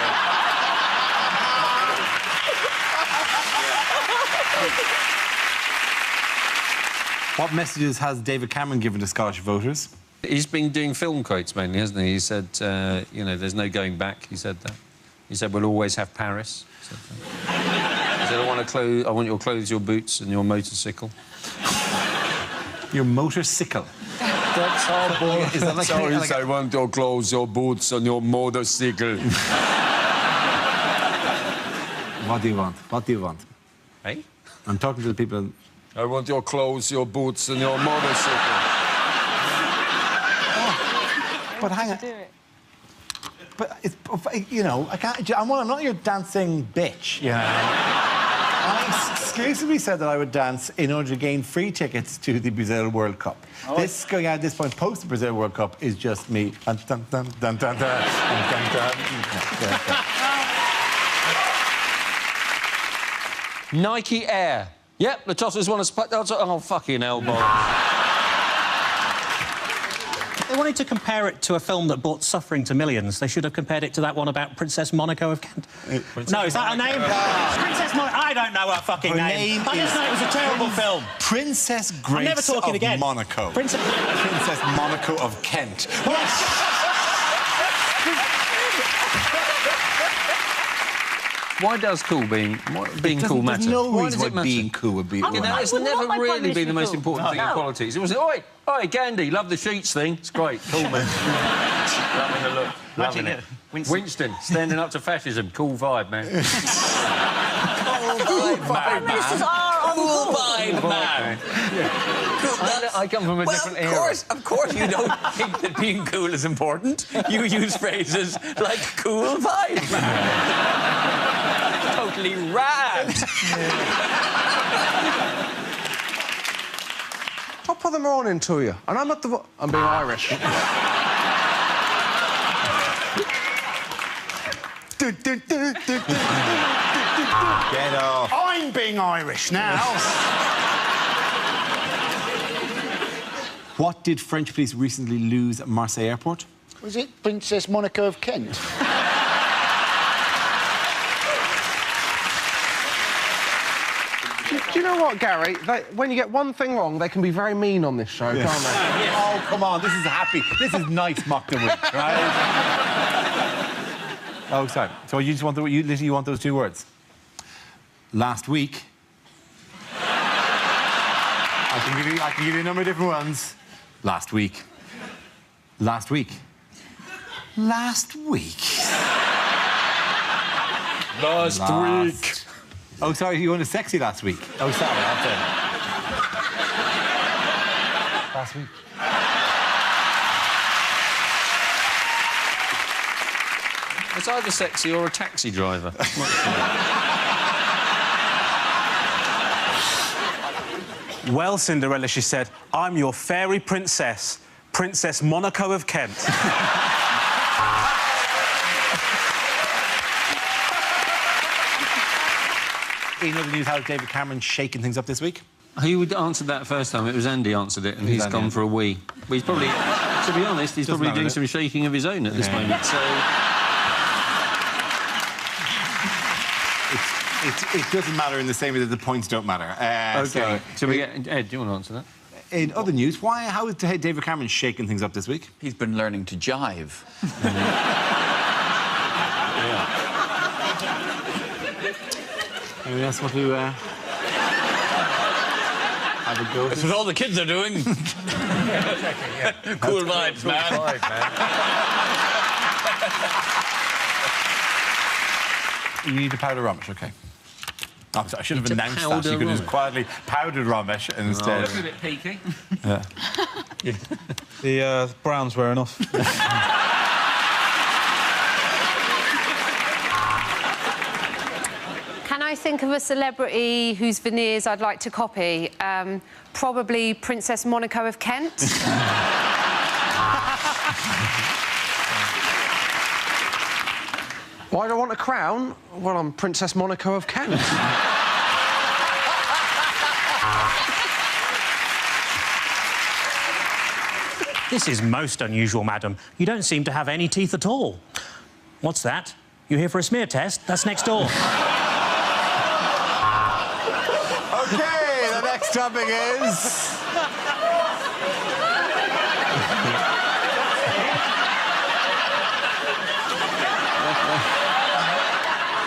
Speaker 1: What messages has David Cameron given to Scottish voters?
Speaker 5: He's been doing film quotes mainly, hasn't he? He said, you know, there's no going back. He said that. He said, we'll always have Paris. He said, I want your clothes, your boots, and your motorcycle.
Speaker 1: Your motorcycle?
Speaker 5: That's our boy.
Speaker 1: Is that like
Speaker 5: I want your clothes, your boots, and your motorcycle.
Speaker 1: What do you want? What do you want?
Speaker 5: Hey?
Speaker 1: I'm talking to the people...
Speaker 5: I want your clothes, your boots, and your motorcycle.
Speaker 1: But hang on. But it's, you know, I'm not your dancing bitch. You know. I exclusively said that I would dance in order to gain free tickets to the Brazil World Cup. Oh. This going out at this point post the Brazil World Cup is just me. Dun, dun, dun, dun, dun, dun, dun, dun, dun.
Speaker 5: Nike Air. Yep, the Tossers want to... Oh, fucking hell, boy.
Speaker 13: They wanted to compare it to a film that brought suffering to millions. They should have compared it to that one about Princess Monaco of Kent. No, is that her name? Princess Monaco. I don't know her fucking name. I just know it was a terrible film.
Speaker 1: Princess Grace of Monaco.
Speaker 13: Princess
Speaker 1: Monaco of Kent.
Speaker 13: Yes.
Speaker 5: Why does being cool matter?
Speaker 1: There's no reason why being cool would be...
Speaker 5: You know, it's never really been the most important thing in politics. It was, oi, Gandhi, love the sheets thing. It's great, cool, man. Loving the look. Loving it. Winston, standing up to fascism. Cool vibe, man. Cool vibe, man.
Speaker 17: Cool vibe, man.
Speaker 5: I come from a different era.
Speaker 7: Of course you don't think that being cool is important. You use phrases like cool vibe, man. Totally rad.
Speaker 14: I'll put them on into you. And I'm being Irish.
Speaker 1: Get off.
Speaker 3: I'm being Irish now.
Speaker 1: What did French police recently lose at Marseille Airport?
Speaker 3: Was it Princess Monaco of Kent?
Speaker 14: Do you know what, Gary? When you get one thing wrong, they can be very mean on this show, can't they?
Speaker 1: Oh, come on, this is happy. This is nice mock the week, right? Oh, sorry. So you just want you literally want those two words. Last week. I can give you a number of different ones. Last week. Last week. Last week.
Speaker 5: Last week.
Speaker 1: Oh, sorry, you wanted sexy last week. Oh, sorry, that's it. Last week.
Speaker 5: It's either sexy or a taxi driver.
Speaker 18: Well, Cinderella, she said, I'm your fairy princess, Princess Monaco of Kent.
Speaker 1: In other news, how's David Cameron shaking things up this week?
Speaker 5: Who answered that first time? It was Andy answered it, and he's gone for a wee. But he's probably, to be honest, he's probably doing some shaking of his own at this moment, so...
Speaker 1: It doesn't matter in the same way that the points don't matter.
Speaker 5: OK, so we get... Ed, do you want to answer that?
Speaker 1: In other news, how is David Cameron shaking things up this week?
Speaker 7: He's been learning to jive.
Speaker 1: Anyone else want to have a go?
Speaker 7: That's what all the kids are doing. Cool vibes, man.
Speaker 8: You need to powder Ramesh, OK. Oh, I should have announced that. You could have just quietly powdered Ramesh instead.
Speaker 6: Looking a bit peaky.
Speaker 8: Yeah.
Speaker 12: The brown's wearing off.
Speaker 19: Can I think of a celebrity whose veneers I'd like to copy? Probably Princess Monaco of Kent.
Speaker 14: Why do I want a crown? Well, I'm Princess Monaco of Kent.
Speaker 13: This is most unusual, madam. You don't seem to have any teeth at all. What's that? You here for a smear test? That's next door.
Speaker 8: OK, the next topic is...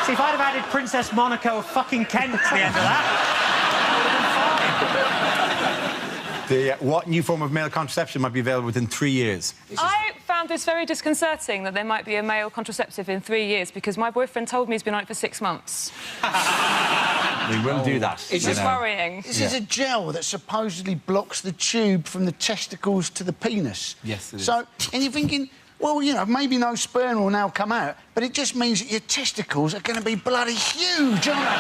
Speaker 13: See, if I'd have added Princess Monaco of fucking Kent to the end of that,
Speaker 1: What new form of male contraception might be available within 3 years?
Speaker 11: I found this very disconcerting that there might be a male contraceptive in 3 years because my boyfriend told me he's been on it for 6 months.
Speaker 1: We wouldn't do that.
Speaker 11: It's just worrying.
Speaker 3: This is a gel that supposedly blocks the tube from the testicles to the penis.
Speaker 1: Yes, it is.
Speaker 3: So, and you're thinking, well, you know, maybe no sperm will now come out, but it just means that your testicles are going to be bloody huge, aren't they?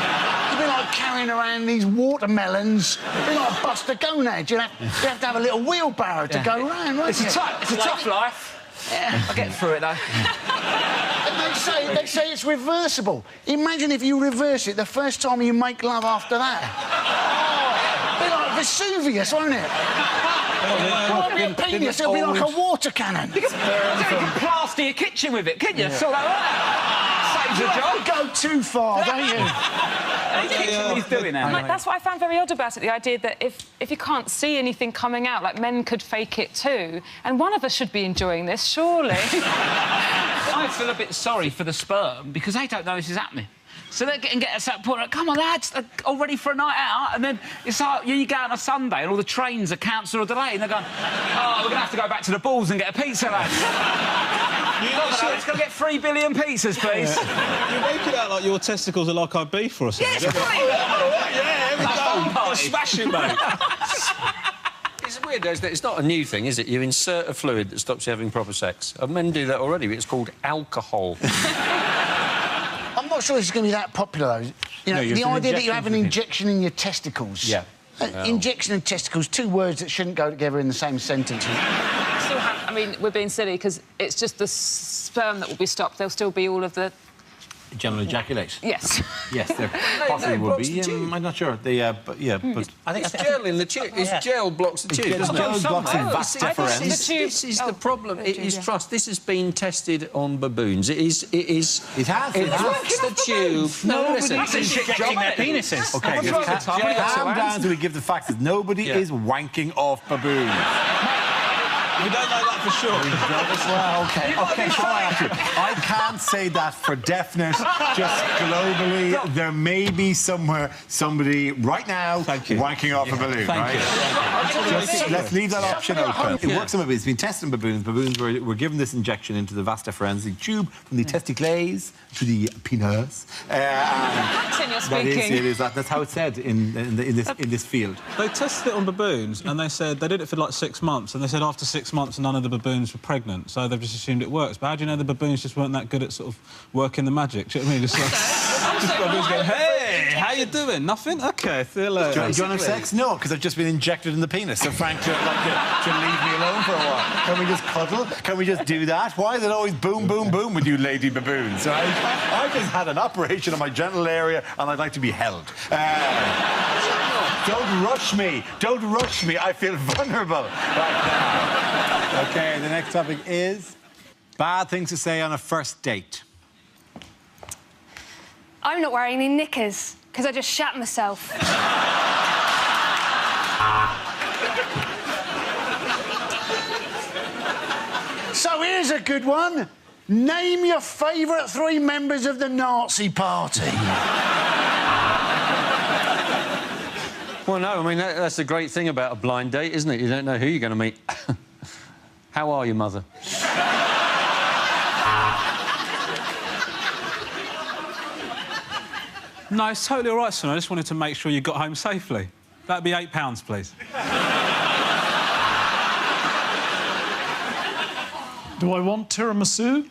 Speaker 3: You'll be like carrying around these watermelons. You'll be like Buster Gonad. You have to have a little wheelbarrow to go round, won't
Speaker 6: It's
Speaker 3: you?
Speaker 6: a tough life.
Speaker 3: Yeah.
Speaker 6: I get through it, though.
Speaker 3: And they say it's reversible. Imagine if you reverse it the first time you make love after that. Oh, it'll be like Vesuvius, won't it? It'll be a penis, it'll be like a water cannon.
Speaker 6: You can plaster your kitchen with it, can you? Sort like that. Saves a job.
Speaker 3: Go too far, don't you?
Speaker 6: He's doing that.
Speaker 11: Like, that's what I found very odd about it, the idea that if you can't see anything coming out, like, men could fake it too, and one of us should be enjoying this, surely.
Speaker 6: I feel a bit sorry for the sperm because they don't know this is happening. So they're getting us to that point, like, come on, lads, all ready for a night out, and then it's like, you go on a Sunday and all the trains are cancelled or delayed, and they're going, oh, we're going to have to go back to the balls and get a pizza, lads. Let's go get 3 billion pizzas, please.
Speaker 12: You make it out like your testicles are like our beef or something.
Speaker 6: Yes, right.
Speaker 12: Yeah, here we go.
Speaker 5: Smashing, mate. It's weird, though, that it's not a new thing, is it? You insert a fluid that stops you having proper sex. Men do that already, but it's called alcohol.
Speaker 3: I'm not sure this is going to be that popular, though. You know, the idea that you have an injection in your testicles.
Speaker 1: Yeah.
Speaker 3: Injection and testicles, two words that shouldn't go together in the same sentence.
Speaker 11: I mean, we're being silly because it's just the sperm that will be stopped. There'll still be all of the...
Speaker 1: General ejaculate.
Speaker 11: Yes.
Speaker 1: Yes, there possibly would be. I'm not sure. But
Speaker 5: I think it's gel in the tube. It's gel blocks the tube.
Speaker 1: Gel blocks the vas deferens.
Speaker 5: This is the problem. It is trust. This has been tested on baboons. It has.
Speaker 1: It
Speaker 5: blocks the tube. No, listen.
Speaker 13: injecting their penises.
Speaker 1: OK, calm down till we give the facts that nobody is wanking off baboons.
Speaker 12: We don't know that for sure.
Speaker 1: Well, OK, I can't say that for definite. Just globally, there may be somewhere somebody right now wanking off a balloon, right? Let's leave that option open. It works on baboons. It's been tested on baboons. Baboons were given this injection into the vas deferens, the tube from the testicles to the penis. That's how it's said in this field.
Speaker 12: They tested it on baboons, and they said they did it for like 6 months, and they said after 6 6 months and none of the baboons were pregnant, so they've just assumed it works. But how do you know the baboons just weren't that good at sort of working the magic? Do you know what I mean? Just like... just baboons going, hey, how you doing? Nothing? OK, see you later.
Speaker 8: Do you want to have sex? No, because I've just been injected in the penis. So Frank should leave me alone for a while. Can we just cuddle? Can we just do that? Why is it always boom, boom, boom with you lady baboons? So I just had an operation on my genital area and I'd like to be held. Don't rush me. Don't rush me. I feel vulnerable right now. OK, the next topic is
Speaker 1: bad things to say on a first date.
Speaker 20: I'm not wearing any knickers, because I just shat myself.
Speaker 3: So here's a good one. Name your favourite 3 members of the Nazi Party.
Speaker 5: Well, no, I mean, that's the great thing about a blind date, isn't it? You don't know who you're going to meet. How are you, Mother?
Speaker 12: No, it's totally all right, son. I just wanted to make sure you got home safely. That'd be £8, please.
Speaker 4: Do I want tiramisu?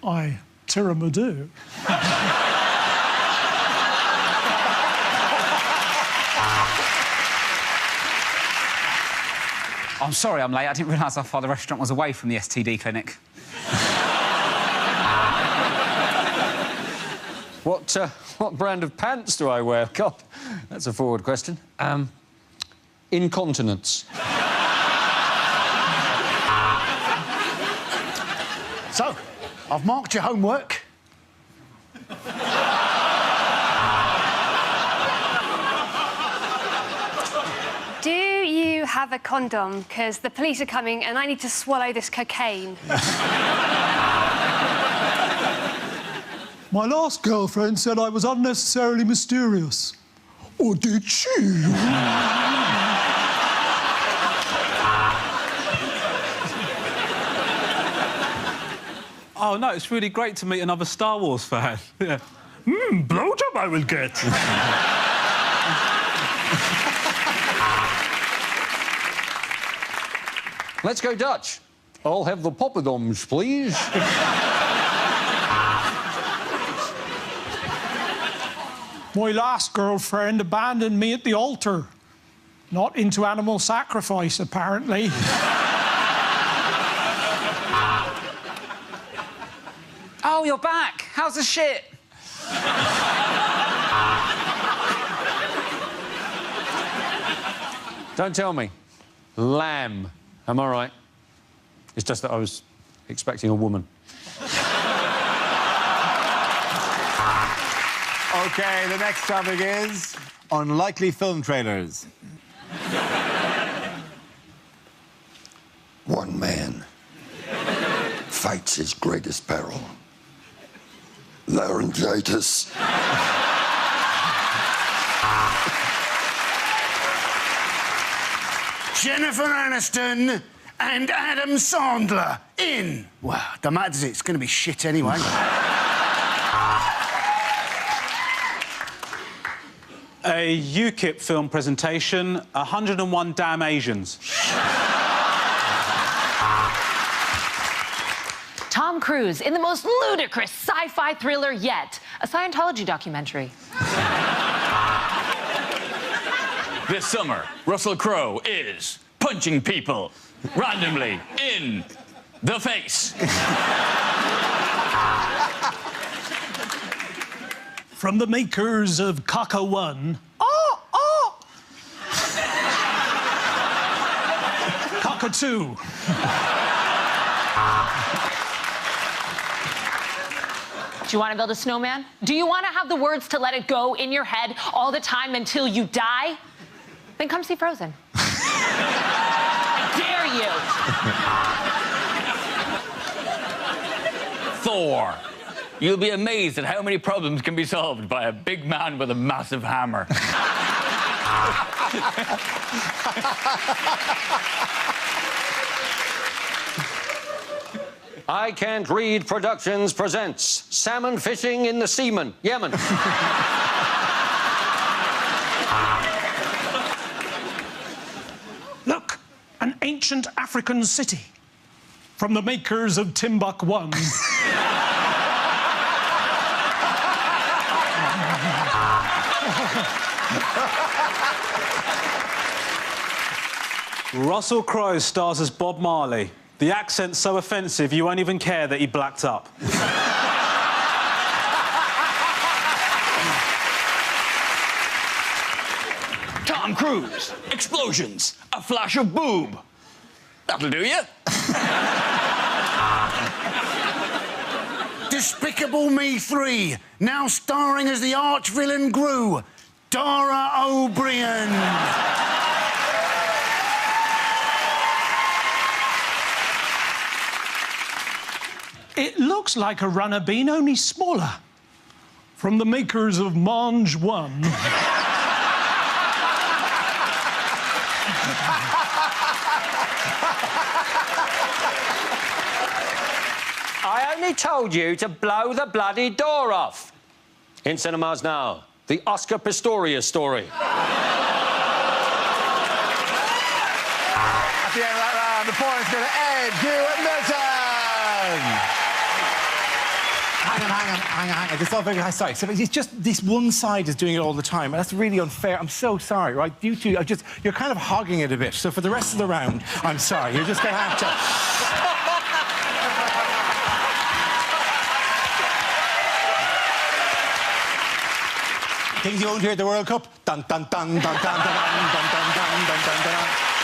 Speaker 4: I tiramisu.
Speaker 6: I'm sorry I'm late. I didn't realise how far the restaurant was away from the STD clinic.
Speaker 5: What brand of pants do I wear? God, that's a forward question. Incontinence.
Speaker 3: So, I've marked your homework.
Speaker 20: Do you have a condom? Because the police are coming and I need to swallow this cocaine.
Speaker 4: My last girlfriend said I was unnecessarily mysterious. Or did she?
Speaker 12: Oh, no, it's really great to meet another Star Wars fan. Yeah. Blowjob I will get.
Speaker 5: Let's go Dutch. I'll have the poppadoms, please.
Speaker 4: My last girlfriend abandoned me at the altar. Not into animal sacrifice, apparently.
Speaker 6: Oh, you're back. How's the shit?
Speaker 5: Don't tell me. Lamb. Am I right? It's just that I was expecting a woman.
Speaker 8: OK, the next topic is unlikely film trailers.
Speaker 21: One man fights his greatest peril. Laryngitis.
Speaker 3: Jennifer Aniston and Adam Sandler in. Well, don't matter, does it? It's going to be shit anyway.
Speaker 18: A UKIP film presentation, 101 Damn Asians.
Speaker 22: Tom Cruise in the most ludicrous sci-fi thriller yet, a Scientology documentary.
Speaker 7: This summer, Russell Crowe is punching people randomly in the face.
Speaker 4: From the makers of Kaka One. Kaka Two.
Speaker 22: Do you want to build a snowman? Do you want to have the words to let it go in your head all the time until you die? Then come see Frozen. I
Speaker 7: dare you. Thor. You'll be amazed at how many problems can be solved by a big man with a massive hammer.
Speaker 5: I Can't Read Productions presents Salmon Fishing in the Seaman, Yemen.
Speaker 4: Look, an ancient African city from the makers of Timbuk 1.
Speaker 18: Russell Crowe stars as Bob Marley. The accent's so offensive you won't even care that he blacked up.
Speaker 2: Tom Cruise, explosions, a flash of boob. That'll do you.
Speaker 3: Despicable Me 3, now starring as the arch-villain Gru, Dara O'Brien.
Speaker 4: It looks like a runner bean, only smaller. From the makers of Mange 1.
Speaker 9: I only told you to blow the bloody door off. In cinemas now, the Oscar Pistorius story.
Speaker 8: At the end of that round, the point's going to Ed Hewitt Milton. Hang on. It's all very sorry. So it's just this one side is doing it all the time, and that's really unfair. I'm so sorry, right? You two are you're kind of hogging it a bit. So for the rest of the round, I'm sorry. You're just going to have to. Things you won't hear at the World Cup. Dun dun dun dun dun dun dun dun dun dun dun dun dun.